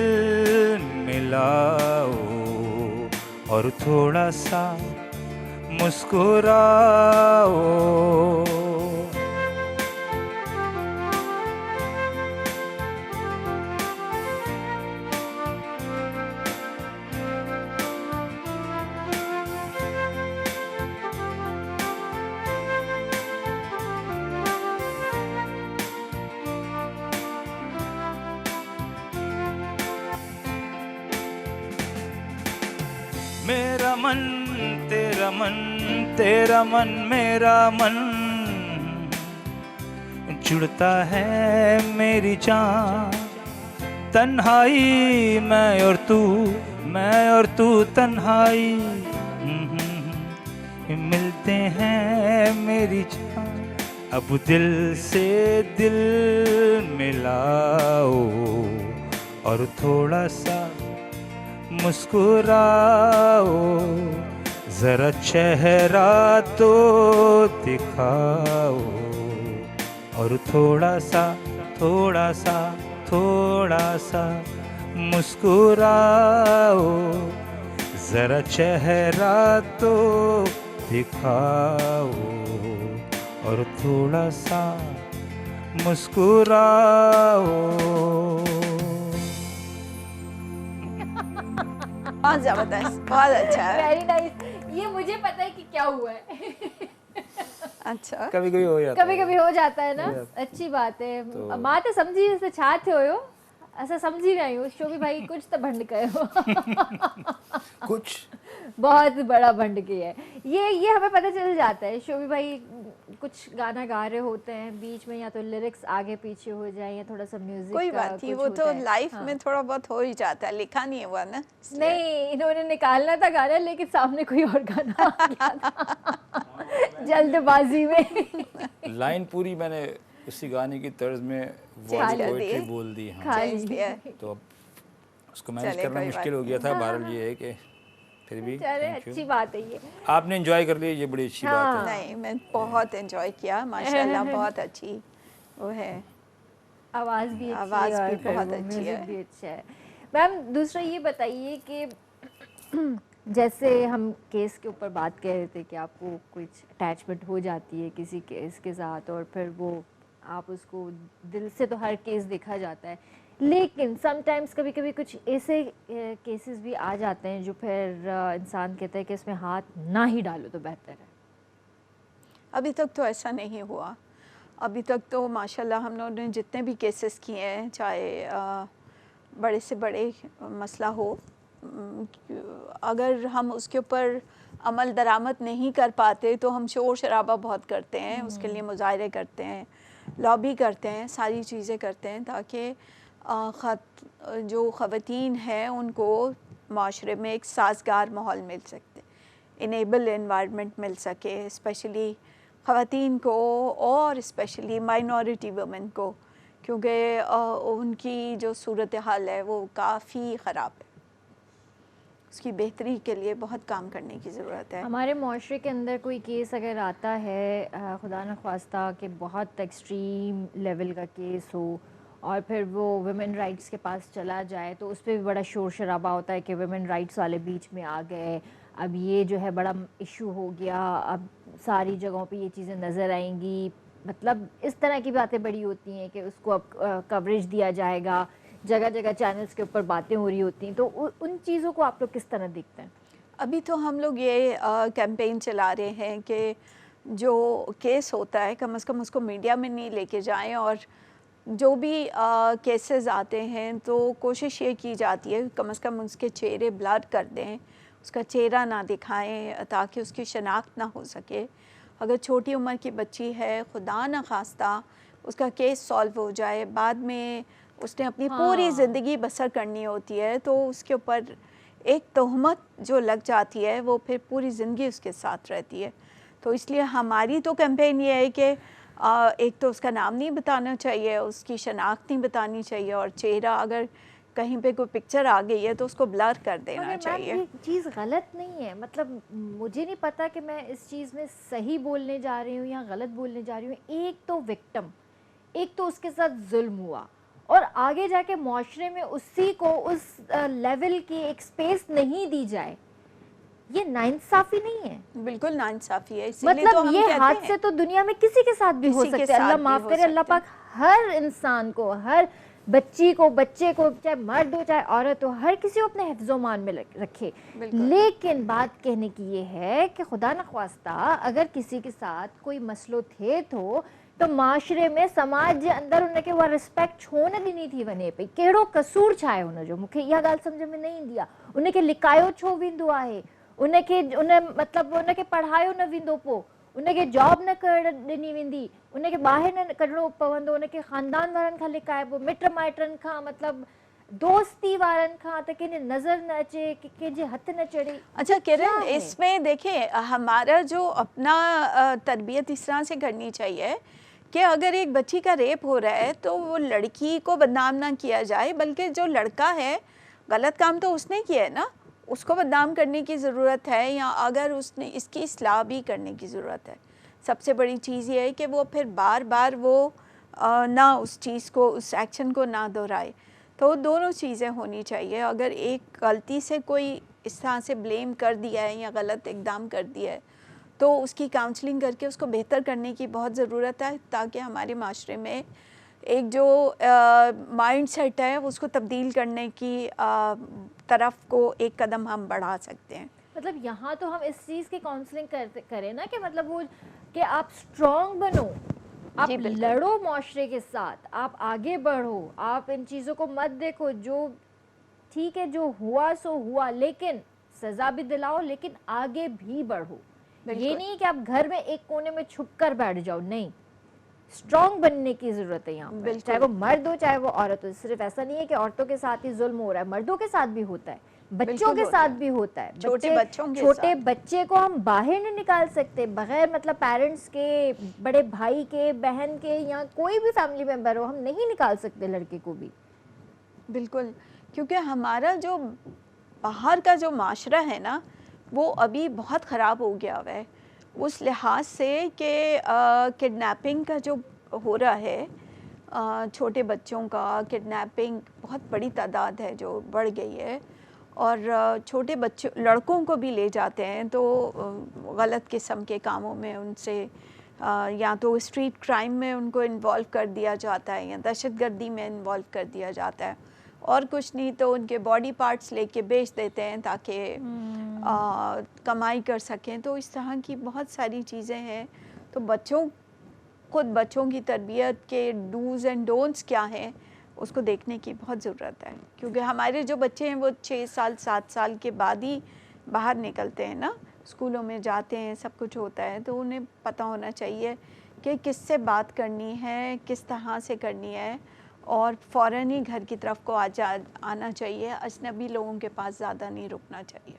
मिलाओ और थोड़ा सा मुस्कुराओ। मेरा मन तेरा मन, तेरा मन मेरा मन, जुड़ता है मेरी जान। तन्हाई मैं और तू तन्हाई, मिलते हैं मेरी जान। अब दिल से दिल मिलाओ और थोड़ा सा मुस्कुराओ। जरा चेहरा तो दिखाओ और थोड़ा सा मुस्कुराओ। जरा चेहरा तो दिखाओ और थोड़ा सा मुस्कुराओ। बहुत ज़बरदस्त, बहुत अच्छा है। Very nice. ये मुझे पता है कि क्या हुआ है। अच्छा, कभी कभी हो जाता कभी कभी हो जाता है ना। अच्छी बात है। मां तो समझी जैसे छाते हो ऐसा समझी नहीं हो। शोभी भाई कुछ तो भंड गए हो। कुछ बहुत बड़ा भंड किया है ये हमें पता चल जाता है। शोभी भाई कुछ गाना गा रहे होते हैं, बीच में या तो लिरिक्स आगे पीछे हो जाए या थोड़ा सा म्यूजिक कोई बात नहीं, वो तो लाइफ में थोड़ा बहुत हो ही जाता है, लिखा नहीं हुआ ना। नहीं, इन्होंने निकालना था गाना लेकिन सामने कोई और गाना आ गया था जल्दबाजी में। लाइन पूरी मैंने उसी गाने की तर्ज में पोएट्री बोल दी। हाँ, तो अब उसको मैनेज करना मुश्किल हो गया था। बहरहाल ये है कि फिर भी अच्छी बात है। ये आपने एंजॉय कर लिया, ये बड़ी अच्छी बात है। नहीं, मैं बहुत एंजॉय किया माशाल्लाह। बहुत अच्छी वो है, आवाज़ भी अच्छी आवाज़ है, भी फिर बहुत वो अच्छी म्यूजिक है। भी अच्छा है। मैम दूसरा ये बताइए कि जैसे हम केस के ऊपर बात कर रहे थे कि आपको कुछ अटैचमेंट हो जाती है किसी केस के साथ और फिर वो आप उसको दिल से तो हर केस देखा जाता है, लेकिन समटाइम्स कभी कभी कुछ ऐसे केसेस भी आ जाते हैं जो फिर इंसान कहता है कि इसमें हाथ ना ही डालो तो बेहतर है। अभी तक तो ऐसा नहीं हुआ। अभी तक तो माशाल्लाह हम लोगों ने जितने भी केसेस किए हैं, चाहे बड़े से बड़े मसला हो, अगर हम उसके ऊपर अमल दरामद नहीं कर पाते तो हम शोर शराबा बहुत करते हैं, उसके लिए मुजाहरे करते हैं, लॉबी करते हैं, सारी चीज़ें करते हैं ताकि जो ख़वातीन हैं उनको माशरे में एक साजगार माहौल मिल सकते, इनेबल एनवायरनमेंट मिल सके, स्पेशली ख़वातीन को और स्पेशली माइनॉरिटी वुमेन को, क्योंकि उनकी जो सूरत हाल है वो काफ़ी ख़राब है। उसकी बेहतरी के लिए बहुत काम करने की ज़रूरत है। हमारे माशरे के अंदर कोई केस अगर आता है खुदा न ख्वास्ता कि बहुत एक्सट्रीम लेवल का केस हो और फिर वो वुमेन राइट्स के पास चला जाए तो उस पर भी बड़ा शोर शराबा होता है कि वुमेन राइट्स वाले बीच में आ गए, अब ये जो है बड़ा इशू हो गया, अब सारी जगहों पे ये चीज़ें नज़र आएंगी। मतलब इस तरह की बातें बड़ी होती हैं कि उसको अब कवरेज दिया जाएगा, जगह जगह चैनल्स के ऊपर बातें हो रही होती हैं। तो उन चीज़ों को आप लोग किस तरह देखते हैं? अभी तो हम लोग ये कैंपेन चला रहे हैं कि जो केस होता है कम से कम उसको मीडिया में नहीं लेके जाएं, और जो भी केसेस आते हैं तो कोशिश ये की जाती है कम से कम उसके चेहरे ब्लर कर दें, उसका चेहरा ना दिखाएं ताकि उसकी शनाख्त ना हो सके। अगर छोटी उम्र की बच्ची है, खुदा न खास्ता उसका केस सॉल्व हो जाए, बाद में उसने अपनी पूरी ज़िंदगी बसर करनी होती है तो उसके ऊपर एक तोहमत जो लग जाती है वो फिर पूरी ज़िंदगी उसके साथ रहती है। तो इसलिए हमारी तो कैंपेन ये है कि एक तो उसका नाम नहीं बताना चाहिए, उसकी शनाख्त नहीं बतानी चाहिए, और चेहरा अगर कहीं पे कोई पिक्चर आ गई है तो उसको ब्लर कर देना मगर मैम चाहिए। ये चीज़ गलत नहीं है, मतलब मुझे नहीं पता कि मैं इस चीज़ में सही बोलने जा रही हूँ या गलत बोलने जा रही हूँ। एक तो विक्टिम, एक तो उसके साथ जुल्म हुआ और आगे जाके माशरे में उसी को उस लेवल की एक स्पेस नहीं दी जाए, ये नाइंसाफ़ी नहीं है। बिल्कुल नाइंसाफ़ी है, इसीलिए तो मतलब हम ये कहते हादसे हैं तो दुनिया में किसी के साथ भी हो किसी के सकते हैं, अल्लाह साथ भी माफ़ हो करे, अल्लाह सकते हैं। पाक हर इंसान को, हर बच्ची को, बच्चे को, चाहे मर्द हो चाहे औरत हो, हर किसी को अपने हिफ्ज़-ओ-मान में रखे। बिल्कुल। लेकिन बात कहने की ये है कि खुदा न ख्वास्ता अगर किसी के साथ कोई मसलो थे तो माशरे में समाज जे अंदर उनके वो रिस्पेक्ट छोड़ ॾिनी थी वञे पई। कहिड़ो कसूर छा आहे हुनजो, मूंखे इहा ॻाल्हि सम्झ में न ईंदी आहे। उनखे लिकायो छो वेंदो आहे, उनखे उन मतिलबु उनखे पढ़ायो न वेंदो, पोइ उनखे जॉब न करणु ॾिनी वेंदी, उनखे ॿाहिरि न कढणो पवंदो, उनखे ख़ानदान वारनि खां लिकाइबो, मिट माइटनि खां, मतिलबु दोस्ती वारनि खां, त कंहिंजे नज़र न अचे, कि कंहिंजे हथ न चढ़े। अच्छा क्या किरण, है? इसमें देखिए हमारा जो अपना तरबियत इस तरह से करनी चाहिए कि अगर एक बच्ची का रेप हो रहा है तो वो लड़की को बदनाम ना किया जाए, बल्कि जो लड़का है गलत काम तो उसने किया है ना, उसको बदनाम करने की ज़रूरत है, या अगर उसने इसकी इस्लाह भी करने की ज़रूरत है। सबसे बड़ी चीज़ ये है कि वो फिर बार बार वो ना उस चीज़ को, उस एक्शन को ना दोहराए। तो दोनों चीज़ें होनी चाहिए। अगर एक गलती से कोई इस तरह से ब्लेम कर दिया है या गलत इकदाम कर दिया है तो उसकी काउंसलिंग करके उसको बेहतर करने की बहुत ज़रूरत है, ताकि हमारे माशरे में एक जो माइंड सेट है उसको तब्दील करने की तरफ को एक कदम हम बढ़ा सकते हैं। मतलब यहाँ तो हम इस चीज़ की काउंसलिंग करें ना कि मतलब वो कि आप स्ट्रॉन्ग बनो, आप जी, बिल्कुल। लड़ो माशरे के साथ, आप आगे बढ़ो, आप इन चीज़ों को मत देखो, जो ठीक है जो हुआ सो हुआ, लेकिन सज़ा भी दिलाओ, लेकिन आगे भी बढ़ो। ये बिल्कुल। नहीं कि आप घर में एक कोने में छुप कर बैठ जाओ, नहीं, स्ट्रॉन्ग बनने की ज़रूरत है यहाँ पर, बिल्कुल। चाहे वो मर्द हो चाहे वो औरत हो। सिर्फ ऐसा नहीं है कि औरतों के साथ ही जुल्म हो रहा है, मर्दों के साथ भी होता है, बच्चों बिल्कुल के होता साथ है। भी होता है। छोटे बच्चों के छोटे साथ। बच्चे को हम बाहर नहीं निकाल सकते बगैर मतलब पेरेंट्स के, बड़े भाई के, बहन के, या कोई भी फैमिली मेम्बर हो, हम नहीं निकाल सकते लड़के को भी। बिल्कुल, क्योंकि हमारा जो बाहर का जो माशरा है ना वो अभी बहुत ख़राब हो गया हुआ है, उस लिहाज से कि किडनैपिंग का जो हो रहा है, छोटे बच्चों का किडनैपिंग बहुत बड़ी तादाद है जो बढ़ गई है, और छोटे बच्चों लड़कों को भी ले जाते हैं तो गलत किस्म के कामों में उनसे या तो स्ट्रीट क्राइम में उनको इन्वॉल्व कर दिया जाता है या दहशतगर्दी में इन्वॉल्व कर दिया जाता है, और कुछ नहीं तो उनके बॉडी पार्ट्स लेके बेच देते हैं ताकि कमाई कर सकें। तो इस तरह की बहुत सारी चीज़ें हैं। तो बच्चों की तरबियत के डूज़ एंड डोंट्स क्या हैं उसको देखने की बहुत ज़रूरत है, क्योंकि हमारे जो बच्चे हैं वो 6 साल 7 साल के बाद ही बाहर निकलते हैं ना, स्कूलों में जाते हैं, सब कुछ होता है, तो उन्हें पता होना चाहिए कि किससे बात करनी है, किस तरह से करनी है, और फ़ौरन ही घर की तरफ को आना चाहिए। अजनबी लोगों के पास ज़्यादा नहीं रुकना चाहिए।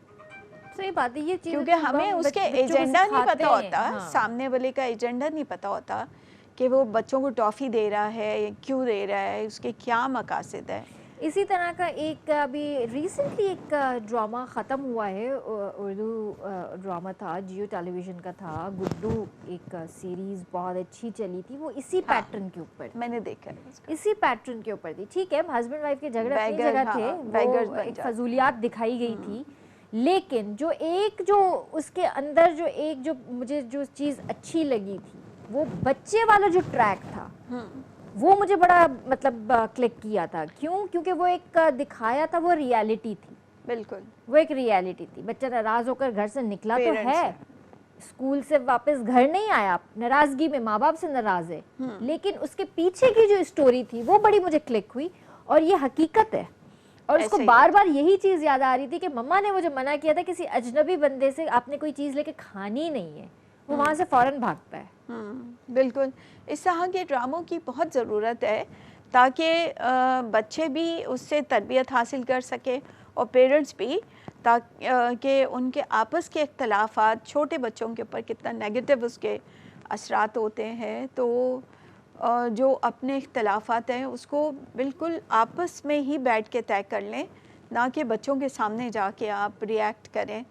सही बात है ये चीज़, क्योंकि हमें उसके एजेंडा नहीं पता होता, सामने वाले का एजेंडा नहीं पता होता कि वो बच्चों को टॉफ़ी दे रहा है, क्यों दे रहा है, उसके क्या मकासद है। इसी तरह का एक अभी रिसेंटली एक ड्रामा ख़त्म हुआ है, उर्दू ड्रामा था, जियो टेलीविज़न का था, गुड्डू, एक सीरीज़ बहुत अच्छी चली थी, वो इसी पैटर्न के ऊपर, मैंने देखा है इसी पैटर्न के ऊपर थी। ठीक है, हस्बैंड वाइफ के झगड़े अपनी जगह थे, वो एक फजूलियात दिखाई गई थी, लेकिन जो उसके अंदर जो मुझे जो चीज़ अच्छी लगी थी, वो बच्चे वाला जो ट्रैक था वो मुझे बड़ा मतलब क्लिक किया था। क्यों? क्योंकि वो एक दिखाया था, वो रियलिटी थी। बिल्कुल, वो एक रियलिटी थी। बच्चा नाराज़ होकर घर से निकला तो है, स्कूल से वापस घर नहीं आया, नाराज़गी में माँ बाप से नाराज़ है, लेकिन उसके पीछे की जो स्टोरी थी वो बड़ी मुझे क्लिक हुई, और ये हकीकत है। और उसको बार बार यही चीज़ याद आ रही थी कि मम्मा ने मुझे मना किया था किसी अजनबी बंदे से आपने कोई चीज़ लेके खानी नहीं है, वो वहाँ से फ़ौरन भागता है। बिल्कुल, इस तरह के ड्रामों की बहुत ज़रूरत है ताकि बच्चे भी उससे तरबियत हासिल कर सके और पेरेंट्स भी, ताकि उनके आपस के इख्तलाफात छोटे बच्चों के ऊपर कितना नेगेटिव उसके असरात होते हैं। तो जो अपने इख्तलाफात हैं उसको बिल्कुल आपस में ही बैठ के तय कर लें, ना कि बच्चों के सामने जाके आप रिएक्ट करें,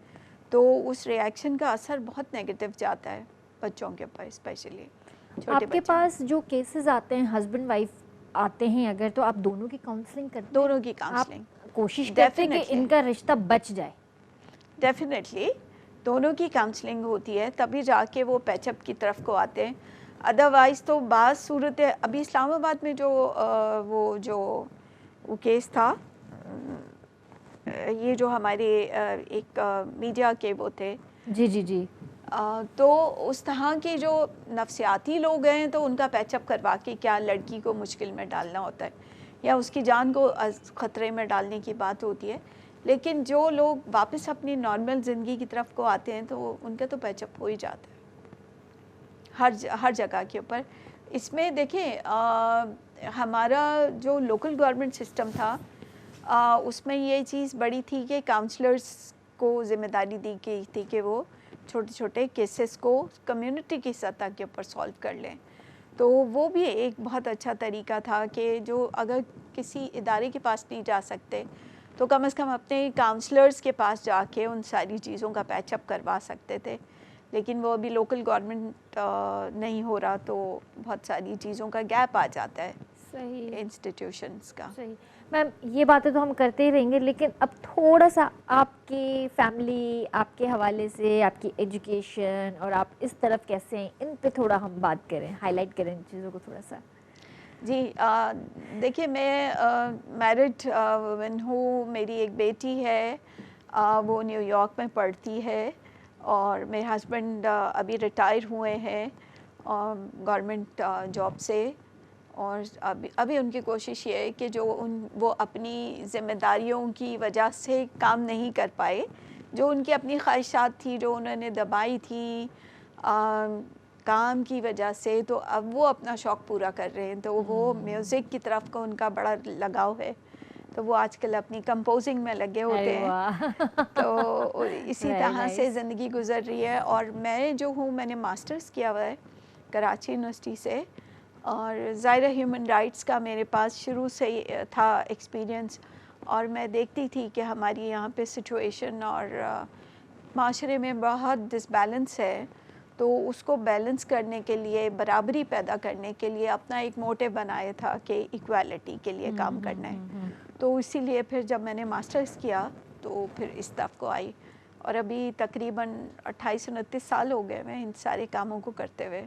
तो उस रिएक्शन का असर बहुत नेगेटिव जाता है बच्चों के ऊपर, स्पेशली छोटे आपके बच्चों। पास जो केसेस आते हैं, हस्बैंड वाइफ आते हैं अगर, तो आप दोनों की काउंसलिंग करते हैं? दोनों की आप काउंसलिंग कोशिश करते हैं कि Definitely. इनका रिश्ता बच जाए? डेफिनेटली दोनों की काउंसलिंग होती है, तभी जाके वो पैचअप की तरफ को आते हैं। अदरवाइज़ तो बाज़ सूरत अभी इस्लामाबाद में जो वो केस था, ये जो हमारे एक मीडिया के वो थे, जी जी जी। तो उस तरह के जो नफ्सियाती लोग हैं तो उनका पैचअप करवा के क्या लड़की को मुश्किल में डालना होता है या उसकी जान को ख़तरे में डालने की बात होती है। लेकिन जो लोग वापस अपनी नॉर्मल ज़िंदगी की तरफ को आते हैं तो उनका तो पैचअप हो ही जाता है हर जगह के ऊपर। इसमें देखें हमारा जो लोकल गवर्नमेंट सिस्टम था, उसमें ये चीज़ बड़ी थी कि काउंसलर्स को ज़िम्मेदारी दी गई थी कि वो छोटे छोटे केसेस को कम्युनिटी की सतह के ऊपर सॉल्व कर लें। तो वो भी एक बहुत अच्छा तरीका था कि जो अगर किसी इदारे के पास नहीं जा सकते तो कम से कम अपने काउंसलर्स के पास जाके उन सारी चीज़ों का पैचअप करवा सकते थे। लेकिन वो अभी लोकल गवर्नमेंट नहीं हो रहा, तो बहुत सारी चीज़ों का गैप आ जाता है सही इंस्टीट्यूशंस का। सही। मैम ये बातें तो हम करते ही रहेंगे, लेकिन अब थोड़ा सा आपकी फैमिली, आपके हवाले से आपकी एजुकेशन और आप इस तरफ कैसे हैं, इन पे थोड़ा हम बात करें, हाईलाइट करें इन चीज़ों को थोड़ा सा। जी देखिए, मैं मैरिड वुमन हूँ, मेरी एक बेटी है, वो न्यूयॉर्क में पढ़ती है, और मेरे हस्बैंड अभी रिटायर हुए हैं गवर्नमेंट जॉब से, और अभी उनकी कोशिश ये है कि वो अपनी ज़िम्मेदारियों की वजह से काम नहीं कर पाए, जो उनकी अपनी ख्वाहिशात थी, जो उन्होंने दबाई थी काम की वजह से, तो अब वो अपना शौक़ पूरा कर रहे हैं। तो वो म्यूज़िक की तरफ को उनका बड़ा लगाव है, तो वो आजकल अपनी कंपोजिंग में लगे होते हैं। तो इसी तरह से ज़िंदगी गुजर रही है। और मैं जो हूँ, मैंने मास्टर्स किया हुआ है कराची यूनिवर्सिटी से, और ज़ाहिर ह्यूमन राइट्स का मेरे पास शुरू से ही था एक्सपीरियंस, और मैं देखती थी कि हमारी यहाँ पे सिचुएशन और माशरे में बहुत डिसबैलेंस है। तो उसको बैलेंस करने के लिए, बराबरी पैदा करने के लिए अपना एक मोटिव बनाया था कि इक्वालिटी के लिए काम करना है। तो इसीलिए फिर जब मैंने मास्टर्स किया तो फिर इस तरफ को आई, और अभी तकरीबन 28-29 साल हो गए मैं इन सारे कामों को करते हुए।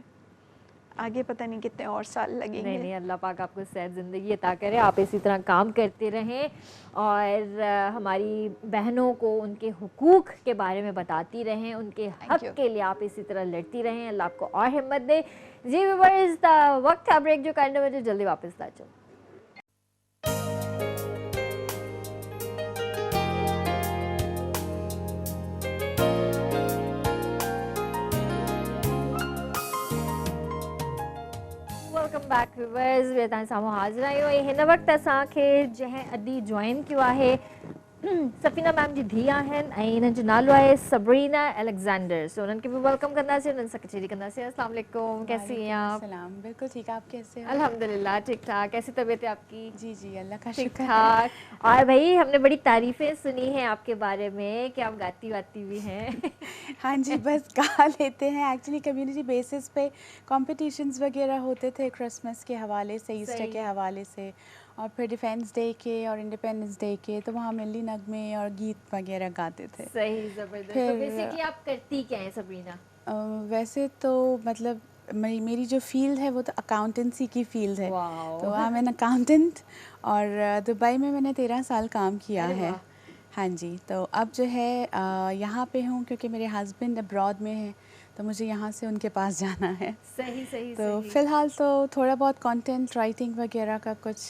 आगे पता नहीं कितने और साल लगेंगे। नहीं, अल्लाह पाक आपको सेहत ज़िंदगी अता करे, आप इसी तरह काम करते रहें और हमारी बहनों को उनके हुकूक के बारे में बताती रहें, उनके हक के लिए आप इसी तरह लड़ती रहें। अल्लाह आपको और हिम्मत दे। जी व्यूअर्स, वक्त था ब्रेक जो करने में, जल्दी वापस आ जाओ। वेलकम बैक व्यूअर्स, वेतान सामो हाज़िर आहियो। हिन वक्त असांखे जंहिं अदी जॉइन कियो आहे सफ़ीना मैम जी धीउ आहिनि, ऐं इन्हनि जो नालो आहे सबरीना अलेक्जेंडर। सो उन्हनि खे बि वेलकम कंदासीं, उन्हनि सां कचहरी कंदासीं। अस्सलाम वालेकुम, कैसी हैं आप? सलाम, बिल्कुल ठीक, आप कैसे हो? अल्हम्दुलिल्लाह ठीक ठाक। कैसी तबीयत है आपकी? जी जी, अल्लाह का ठीक शुक्र है। ठाक। और भाई हमने बड़ी तारीफ़ें सुनी हैं आपके बारे में कि आप गाती वाती भी हैं। हाँ जी, बस गा लेते हैं। एक्चुअली कम्युनिटी बेसिस पे कॉम्पिटिशन्स वगैरह होते थे क्रिसमस के हवाले से, ईस्टर के हवाले से, और फिर डिफेंस डे के और इंडिपेंडेंस डे के, तो वहाँ मिली नगमे और गीत वगैरह गाते थे। सही, ज़बरदस्त। तो फिर बेसिकली आप करती क्या हैं सबरीना? वैसे तो मतलब मेरी जो फील्ड है वो तो अकाउंटेंसी की फील्ड है। तो आई एम एन अकाउंटेंट, और दुबई में मैंने 13 साल काम किया है। हाँ जी, तो अब जो है यहाँ पे हूँ क्योंकि मेरे हस्बैंड अब्रॉड में हैं, तो मुझे यहाँ से उनके पास जाना है। सही सही। तो फ़िलहाल तो थोड़ा बहुत कंटेंट राइटिंग वगैरह का कुछ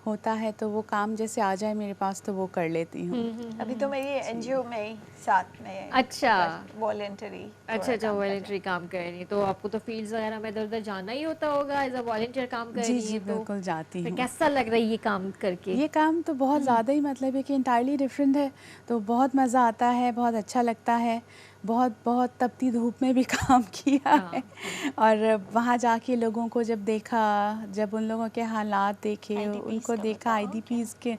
होता है, तो वो काम जैसे आ जाए मेरे पास तो वो कर लेती हूँ। अभी तो मेरी एनजीओ में ही साथ में अच्छा वॉलंटरी अच्छा वॉलंटरी काम कर रही है, तो आपको तो फील्ड्स वगैरह में इधर उधर जाना ही होता होगा एज अ वॉलंटियर काम कर रही है। जी तो बिल्कुल जाती हूँ। कैसा लग रहा है ये काम करके? ये काम तो बहुत ज़्यादा ही मतलब है कि इंटायरली डिफरेंट है, तो बहुत मज़ा आता है, बहुत अच्छा लगता है। बहुत बहुत तपती धूप में भी काम किया है। और वहाँ जाके लोगों को जब देखा, जब उन लोगों के हालात देखे, IDPs उनको का देखा, बताओ आईडीपीज़ के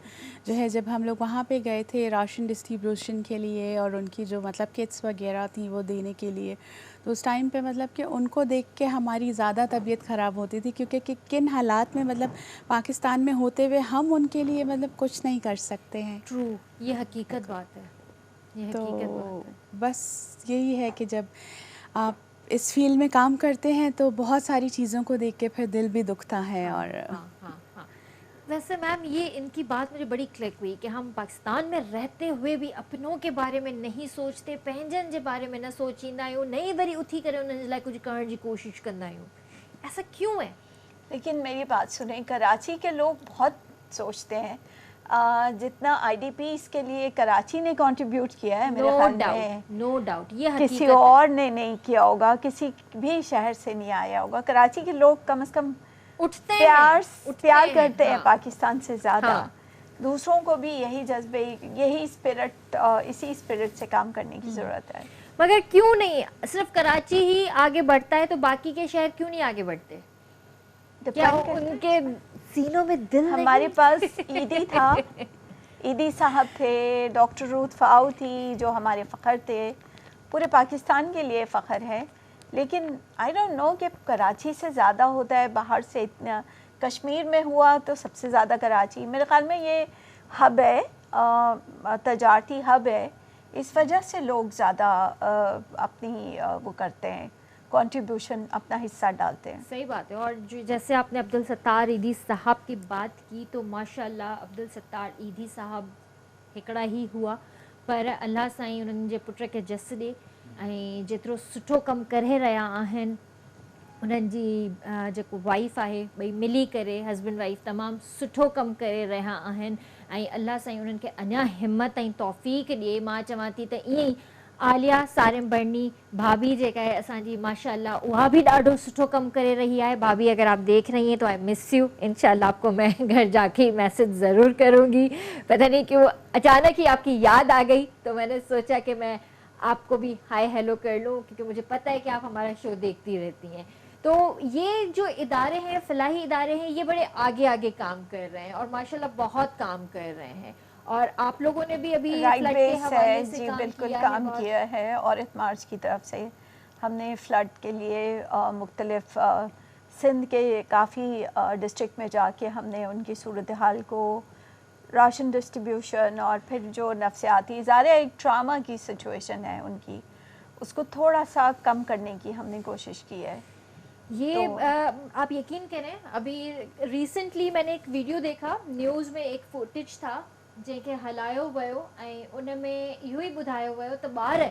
जो है, जब हम लोग वहाँ पे गए थे राशन डिस्ट्रीब्यूशन के लिए और उनकी जो मतलब किट्स वगैरह थी वो देने के लिए, तो उस टाइम पे मतलब कि उनको देख के हमारी ज़्यादा तबीयत ख़राब होती थी, क्योंकि किन हालात में मतलब पाकिस्तान में होते हुए हम उनके लिए मतलब कुछ नहीं कर सकते हैं। ट्रू, ये हकीकत बात है, ये तो हकीकत बात है। बस यही है कि जब आप इस फील्ड में काम करते हैं तो बहुत सारी चीज़ों को देख के फिर दिल भी दुखता है। और हाँ। वैसे मैम ये इनकी बात मुझे बड़ी क्लिक हुई कि हम पाकिस्तान में रहते हुए भी अपनों के बारे में नहीं सोचते, पंहिंजनि जे बारे में न सोचींदा आहियूं, नई वरी उथी करे उन्हनि जे लाइ कुझु करण जी कोशिश कंदा आहियूं। ऐसा क्यों है? लेकिन मेरी बात सुने, कराची के लोग बहुत सोचते हैं। जितना आईडीपीज़ के लिए कराची ने कंट्रीब्यूट किया है, मेरे ख्याल में नो डाउट ये हकीकत किसी है। और ने नहीं किया होगा, किसी भी शहर से नहीं आया होगा। कराची के लोग कम से कम उठते प्यार करते हैं हाँ। पाकिस्तान से ज़्यादा। हाँ। दूसरों को भी यही जज्बे, यही स्पिरिट, इसी स्पिरिट से काम करने की ज़रूरत है। मगर क्यों नहीं सिर्फ कराची ही आगे बढ़ता है तो बाकी के शहर क्यों नहीं आगे बढ़ते? क्या उनके सीनों में दिल हमारे नहीं? पास ईदी था, ईदी साहब थे, डॉक्टर रूथ फाऊ थी, जो हमारे फ़ख्र थे, पूरे पाकिस्तान के लिए फ़ख्र है। लेकिन आई डोंट नो कि कराची से ज़्यादा होता है बाहर से। इतना कश्मीर में हुआ तो सबसे ज़्यादा कराची, मेरे ख्याल में ये हब है, तजारती हब है, इस वजह से लोग ज़्यादा अपनी वो करते हैं, कंट्रीब्यूशन अपना हिस्सा डालते हैं। सही बात है। और जैसे आपने अब्दुल सत्तार ईदी साहब की बात की, तो माशाल्लाह अब्दुल सत्तार ईदी साहब हिकिड़ा ही हुआ, पर अल्लाह साईं उन्हनि जे पुट खे जस ॾे ऐं जेतिरो सुठो कमु करे रहिया आहिनि, उन्हनि जी जेको वाइफ आहे, ॿई मिली करे हस्बैंड वाइफ तमामु सुठो कमु करे रहिया आहिनि ऐं अल्लाह साईं उन्हनि खे अञा हिमत ऐं तौफ़ीक़ ॾिए। मां चवां थी त ईअं ई आलिया सारिम बर्नी भाभी जेका है असांजी माशाल्लाह उहा भी ॾाढो सुठो कम करे रही है। भाभी अगर आप देख रही हैं तो आई मिस यू, इंशाल्लाह आपको मैं घर जाके मैसेज ज़रूर करूँगी। पता नहीं क्यों अचानक ही आपकी याद आ गई तो मैंने सोचा कि मैं आपको भी हाय हेलो कर लूँ, क्योंकि मुझे पता है कि आप हमारा शो देखती रहती हैं। तो ये जो इदारे हैं, फलाही इदारे हैं, ये बड़े आगे आगे काम कर रहे हैं और माशाल्लाह बहुत काम कर रहे हैं। और आप लोगों ने भी अभी फ्लड के हवाले से जी काम बिल्कुल किया काम है किया है। और मार्च की तरफ से हमने फ़्लड के लिए मुख्तलिफ सिंध के काफ़ी डिस्ट्रिक्ट में जाके हमने उनकी सूरत हाल को, राशन डिस्ट्रीब्यूशन और फिर जो नफ्सियाती ज़ाहिर एक ट्रामा की सिचुएशन है उनकी, उसको थोड़ा सा कम करने की हमने कोशिश की है। ये आप यकीन करें, अभी रिसेंटली मैंने एक वीडियो देखा, न्यूज़ में एक फुटेज था जंहिंखे हलायो वियो ऐं उन में इहो ई ॿुधायो वियो त ॿार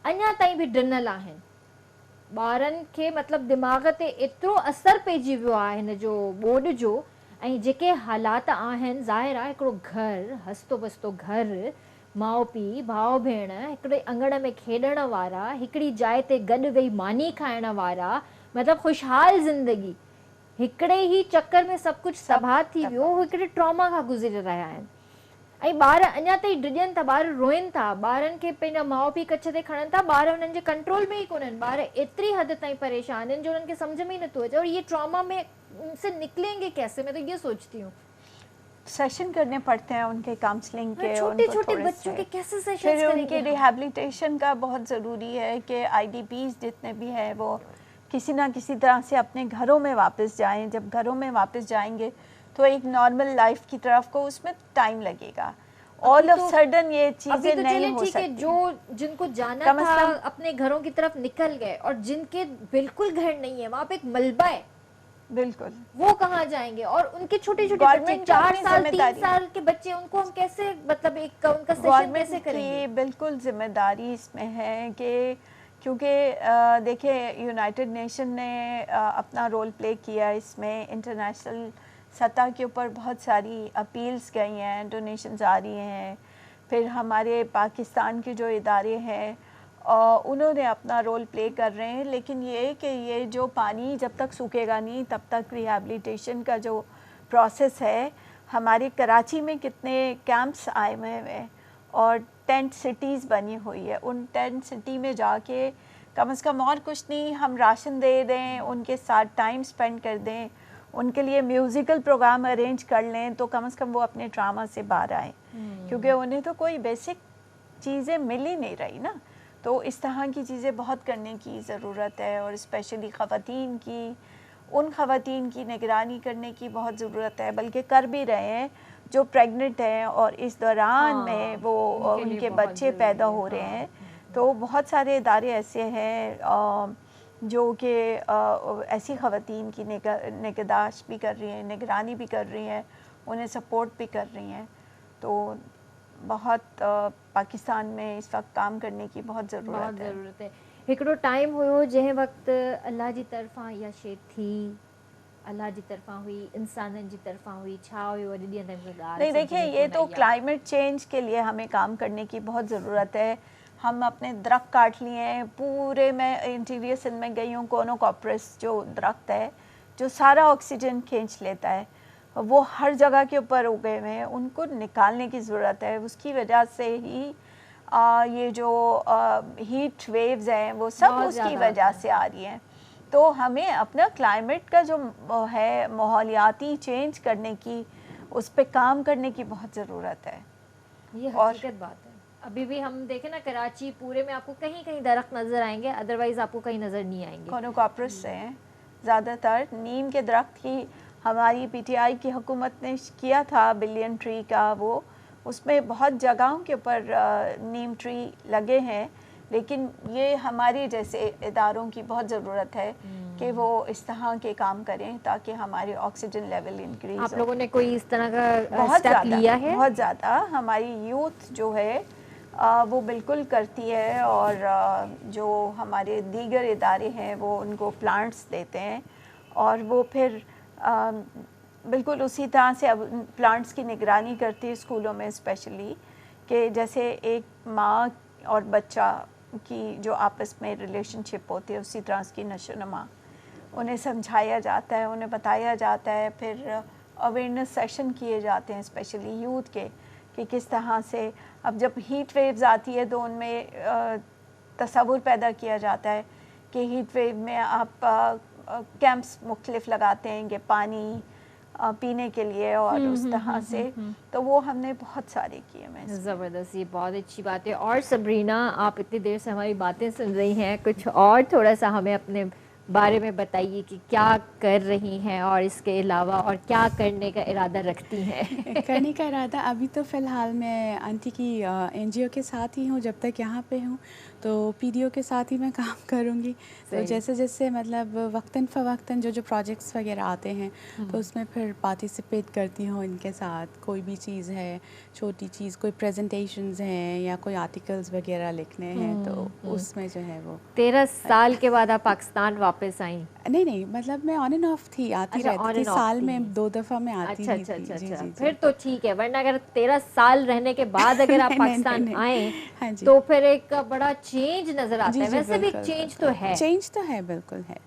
अञा ताईं बि ॾिनल आहिनि। ॿारनि खे मतिलबु दिमाग़ ते एतिरो असरु पइजी वियो आहे हिन जो ॿोॾि जो, ऐं जेके हालात आहिनि, ज़ाहिर आहे हिकिड़ो घरु, हस्तो बस्तो घरु, माउ पीउ, भाउ भेण, हिकिड़े अंगण में खेॾण वारा, हिकिड़ी जाइ ते गॾु वेही मानी खाइण वारा, मतिलबु ख़ुशहाल ज़िंदगी, हिकिड़े ई चकर में सभु कुझु तबाह थी वियो, हिकिड़े ट्रॉमा खां गुज़री रहिया आहिनि। ऐं ॿार अञा ताईं डिॼनि था, ॿार रोइनि था, ॿारनि खे पंहिंजा माउ पीउ कच्छ ते खणनि था, ॿार हुननि जे कंट्रोल में ई कोन्हनि, ॿार एतिरी हद ताईं परेशान आहिनि जो उन्हनि खे सम्झ में ही नथो अचे। और ये ट्रॉमा में से निकलेंगे कैसे, मैं तो ये सोचती हूँ। सेशन करने पड़ते हैं उनके काउंसलिंग के, छोटे छोटे बच्चों के कैसे सेशन फिर करेंगे उनके हम? रिहैबिलिटेशन का बहुत ज़रूरी है कि आईडीपीज़ जितने भी हैं वो किसी ना किसी तरह से अपने घरों में वापस जाएं। जब घरों में वापस जाएंगे तो एक नॉर्मल लाइफ की तरफ को उसमें टाइम लगेगा। ऑल ऑफ सडन ये चीज़ें तो नहीं हो ठीक है, सकती। जो जिनको जाना था अपने घरों की तरफ निकल गए, और जिनके बिल्कुल घर नहीं है, वहाँ पे एक मलबा है, बिल्कुल, वो कहाँ जाएंगे? और उनके छोटे छोटे बच्चे, 4 साल 3 साल के बच्चे, उनको हम कैसे, मतलब एक उनका सेशन कैसे करेंगे? बिल्कुल जिम्मेदारी इसमें है कि क्योंकि देखिए यूनाइटेड नेशन ने अपना रोल प्ले किया इसमें, इंटरनेशनल सतह के ऊपर बहुत सारी अपील्स गई हैं, डोनेशंस आ रही हैं, फिर हमारे पाकिस्तान के जो इदारे हैं उन्होंने अपना रोल प्ले कर रहे हैं। लेकिन ये कि ये जो पानी जब तक सूखेगा नहीं तब तक रिहैबिलिटेशन का जो प्रोसेस है, हमारे कराची में कितने कैंप्स आए हुए हैं और टेंट सिटीज़ बनी हुई है। उन टेंट सिटी में जाके कम से कम और कुछ नहीं, हम राशन दे दें, उनके साथ टाइम स्पेंड कर दें, उनके लिए म्यूज़िकल प्रोग्राम अरेंज कर लें, तो कम से कम वो अपने ड्रामा से बाहर आएँ, क्योंकि उन्हें तो कोई बेसिक चीज़ें मिल ही नहीं रही ना। तो इस तरह की चीज़ें बहुत करने की ज़रूरत है, और स्पेशली ख़वातीन की, उन ख़वातीन की निगरानी करने की बहुत ज़रूरत है, बल्कि कर भी रहे हैं जो प्रेग्नेंट हैं और इस दौरान में वो उनके बच्चे पैदा हो रहे हैं। तो बहुत सारे इदारे ऐसे हैं जो कि ऐसी ख़वातीन की निगहदाश्त भी कर रही हैं, निगरानी भी कर रही हैं, उन्हें सपोर्ट भी कर रही हैं। तो बहुत पाकिस्तान में इस वक्त काम करने की बहुत ज़रूरत है। हिकिड़ो टाइम हुयो जंहिं वक़्तु अल्लाह जी तरफ़ां इहा शइ थी, अल्लाह जी तरफ़ां हुई, इंसाननि जी तरफ़ां हुई, छा हुयो अॼु ॾींहं ताईं ॻाल्हि नहीं, देखिए ये तो क्लाइमेट चेंज के लिए हमें काम करने की बहुत ज़रूरत है। हम अपने दरख्त काट लिए हैं पूरे। मैं इंटीरियर सिंध में गई हूँ, कोनोकॉप्रिस जो दरख्त है जो सारा ऑक्सीजन खींच लेता है, वो हर जगह के ऊपर उगे हुए हैं, उनको निकालने की ज़रूरत है। उसकी वजह से ही ये जो हीट वेव्स हैं वो सब उसकी वजह से आ रही हैं। तो हमें अपना क्लाइमेट का जो है माहौलियाती चेंज करने की, उस पे काम करने की बहुत ज़रूरत है। ये हकीकत बात है। अभी भी हम देखें ना, कराची पूरे में आपको कहीं कहीं दरख्त नज़र आएंगे, अदरवाइज़ आपको कहीं नज़र नहीं आएंगे। कोनोकॉप्रिस से ज़्यादातर नीम के दरख्त की हमारी पीटीआई की हुकूमत ने किया था बिलियन ट्री का, वो उसमें बहुत जगहों के ऊपर नीम ट्री लगे हैं, लेकिन ये हमारी जैसे इदारों की बहुत ज़रूरत है कि वो इस तरह के काम करें ताकि हमारे ऑक्सीजन लेवल इंक्रीज। आप लोगों ने कोई इस तरह का बहुत स्टेप लिया है? बहुत ज़्यादा हमारी यूथ जो है वो बिल्कुल करती है, और जो हमारे दीगर इदारे हैं वो उनको प्लांट्स देते हैं, और वो फिर बिल्कुल उसी तरह से अब प्लांट्स की निगरानी करती है स्कूलों में स्पेशली, कि जैसे एक माँ और बच्चा की जो आपस में रिलेशनशिप होती है उसी तरह की नशोनुमा उन्हें समझाया जाता है, उन्हें बताया जाता है। फिर अवेयरनेस सेशन किए जाते हैं स्पेशली यूथ के, कि किस तरह से अब जब हीट वेव्स आती है तो उनमें तसव्वुर पैदा किया जाता है कि हीट वेव में आप कैंप्स मुख्तलिफ लगाते हैं कि पानी पीने के लिए और उस तरह से, तो वो हमने बहुत सारे किए। मैं ज़बरदस्त, ये बहुत अच्छी बात है। और सबरीना, आप इतनी देर से हमारी बातें सुन रही हैं, कुछ और थोड़ा सा हमें अपने बारे में बताइए कि क्या कर रही हैं और इसके अलावा और क्या करने का इरादा रखती हैं? करने का इरादा अभी तो फ़िलहाल मैं आंटी की एनजीओ के साथ ही हूँ, जब तक यहाँ पे हूँ तो पीडीओ के साथ ही मैं काम करूँगी। तो जैसे जैसे मतलब वक्तन फ़वक्तन जो प्रोजेक्ट्स वगैरह आते हैं तो उसमें फिर पार्टिसिपेट करती हूँ इनके साथ। कोई भी चीज़ है, छोटी चीज़, कोई प्रेजेंटेशंस हैं या कोई आर्टिकल्स वगैरह लिखने हैं, तो उसमें जो है वो 13 साल के बाद आप पाकिस्तान वापस आई? नहीं, मतलब मैं ऑन एंड ऑफ थी, आती रहती थी, साल में 2 दफ़ा मैं आती ही थी। अच्छा, फिर तो ठीक है, वरना अगर 13 साल रहने के बाद अगर आप पाकिस्तान आए हाँ जी, तो फिर एक बड़ा चेंज नज़र आता है। वैसे भी चेंज तो है, चेंज तो है, बिल्कुल है।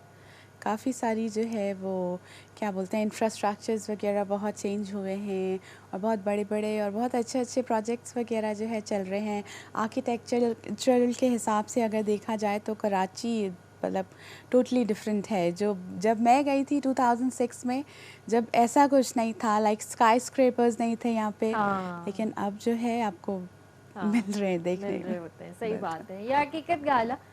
काफ़ी सारी जो है वो क्या बोलते हैं इंफ्रास्ट्रक्चर्स वगैरह बहुत चेंज हुए हैं, और बहुत बड़े बड़े और बहुत अच्छे अच्छे प्रोजेक्ट्स वगैरह जो है चल रहे हैं। आर्किटेक्चरल के हिसाब से अगर देखा जाए तो कराची मतलब टोटली डिफरेंट है। जो जब मैं गई थी 2006 में, जब ऐसा कुछ नहीं था, लाइक स्काई स्क्रेपर्स नहीं थे यहाँ पे, लेकिन अब जो है आपको मिल रहे हैं, देखने होते हैं। सही बात है, यह हकीकत ॻाल्हि आहे।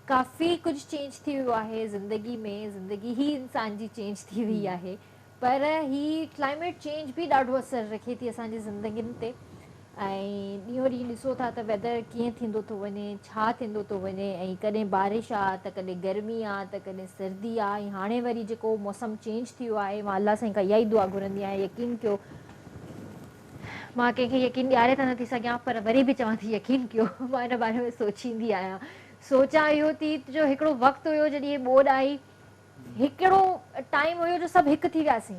काफ़ी कुछ चेंज थी वियो आहे ज़िंदगी में, ज़िंदगी ही इंसान जी चेंज थी वई आहे, पर ही क्लाइमेट चेंज भी ॾाढो असरु रखे थी असांजी ज़िंदगियुनि ते। ऐं ॾींहों ॾींहुं ॾिसो था त वेदर कीअं थींदो थो वञे, छा थींदो थो वञे, ऐं कॾहिं बारिश आहे त कॾहिं गर्मी आहे त कॾहिं सर्दी आहे, ऐं हाणे वरी जेको मौसम चेंज थी वियो आहे, मां अल्लाह साईं खां इहा ई दुआ घुरंदी आहियां, यकीन कयो, मां कंहिंखे यकीन ॾियारे त नथी सघां, पर वरी बि चवां थी यकीन कयो, मां हिन बारे में सोचींदी आहियां। सोचां इहो थी जो हिकिड़ो वक़्तु हुयो जॾहिं इहे ॿोॾि आई, हिकिड़ो टाइम हुयो जो सभु हिकु थी वियासीं,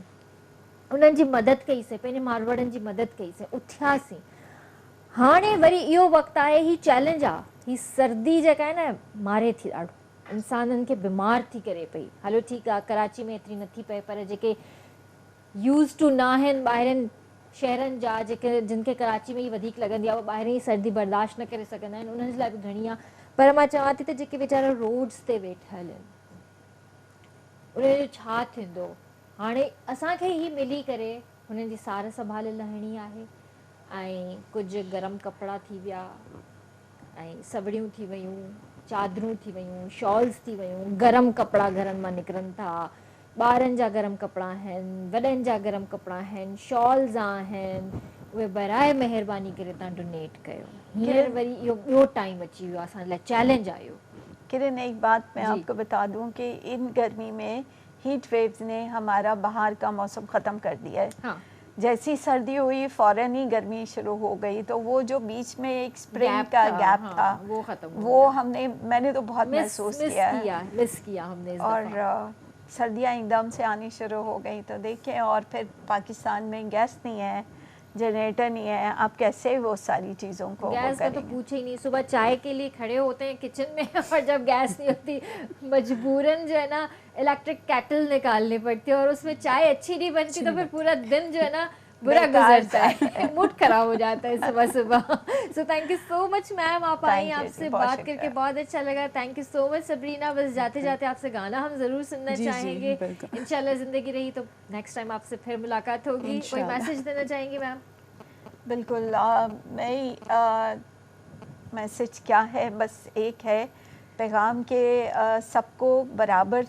उन्हनि जी मदद कईसीं, पंहिंजे मारवाड़नि जी मदद कईसीं, उथियासीं। हाणे वरी इहो वक़्तु आहे, ही चैलेंज आहे, ही सर्दी जेका आहे न मारे थी ॾाढो, इंसाननि खे बीमार थी करे पई। हलो ठीकु आहे, कराची में एतिरी नथी पए, पर जेके यूज़ टू न आहिनि ॿाहिरनि शहरनि जा जेके जिनखे कराची में ई वधीक लॻंदी आहे, उहे ॿाहिरीं जी सर्दी बर्दाश्त न करे सघंदा आहिनि, उन्हनि जे लाइ बि घणी आहे। पर मां चवां थी त जेके वीचारा रोड्स ते वेठल आहिनि उन्हनि जो छा थींदो? हाणे असांखे ई मिली करे हुननि जी सार संभाल लहणी आहे, ऐं कुझु गरम कपिड़ा थी विया, ऐं सवड़ियूं थी वियूं, चादरूं थी वियूं, शॉल्स थी वियूं, गरम कपिड़ा घरनि मां निकिरनि था, ॿारनि जा गरम कपिड़ा आहिनि, वॾनि जा गरम कपिड़ा आहिनि, शॉल्स आहिनि, उहे बराए महिरबानी करे तव्हां डोनेट कयो। हींअर वरी इहो ॿियो टाइम अची वियो आहे, असांजे लाइ चैलेंज आयो। किरण, एक बात मैं जी। आपको बता दूं कि इन गर्मी में हीट वेव्स ने हमारा बाहर का मौसम ख़त्म कर दिया है। हाँ, जैसी सर्दी हुई फौरन ही गर्मी शुरू हो गई, तो वो जो बीच में एक स्प्रिंग गैप का था, गैप हाँ, था, वो खत्म हो वो गया। मैंने तो बहुत महसूस किया है। मिस किया हमने इस दफा। और सर्दियाँ एकदम से आनी शुरू हो गई, तो देखें, और फिर पाकिस्तान में गैस नहीं है, जनरेटर नहीं है, आप कैसे वो सारी चीज़ों को वो गैस का तो करेंगे? पूछे ही नहीं। सुबह चाय के लिए खड़े होते हैं किचन में और जब गैस नहीं होती मजबूरन जो है ना इलेक्ट्रिक केटल निकालनी पड़ती है, और उसमें चाय अच्छी नहीं बनती तो फिर पूरा दिन जो है ना बुरा बेकार गुजरता है, मूड खराब हो जाता है सुबह सुबह। So thank you so much ma'am, आप आई, Thank you, आपसे बहुत बात करके शुक्रिया। बहुत अच्छा लगा। Thank you so much Sabrina. बस जाते जाते आपसे गाना हम जरूर सुनना जी, जी, चाहेंगे, बिल्कुल। इंशाल्लाह जिंदगी रही तो नेक्स्ट टाइम आपसे फिर मुलाकात होगी। कोई इंशाल्लाह। मैसेज देना चाहेंगी मैम? बिल्कुल, मैसेज क्या है, बस एक है पैगाम के सबको बराबर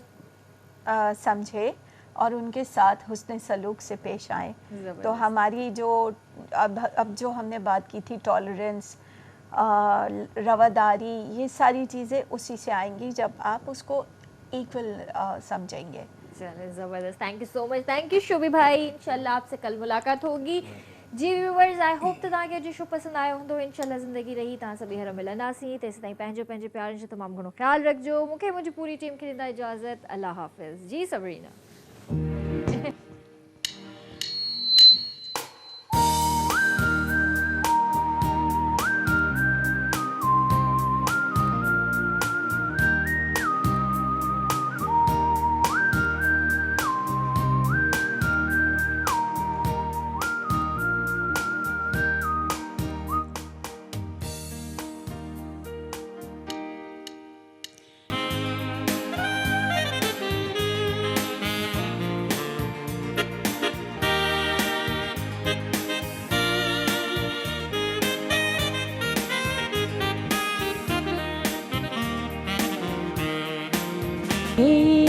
समझे और उनके साथ हुस्न सलूक से पेश आए। ज़बरदस्त। तो हमारी जो अब जो हमने बात की थी, टॉलरेंस, रवादारी, ये सारी चीज़ें उसी से आएंगी जब आप उसको इक्वल समझेंगे। चलिए ज़बरदस्त, thank you so much. Thank you Shobhi भाई, इंशाल्लाह आपसे कल मुलाकात होगी। जी व्यूवर्स, आई होप त तव्हांखे अॼु शो पसंदि आयो हूंदो। इंशाल्लाह ज़िंदगी रही तव्हां सभु हींअर मिलंदासीं, तेसि ताईं पंहिंजो प्यारनि जो तमामु घणो ख़्यालु रखिजो। मूंखे मुंहिंजी पूरी टीम खे ॾींदा इजाज़त। अल्लाह हाफ़िज़। जी सबरीना। Hey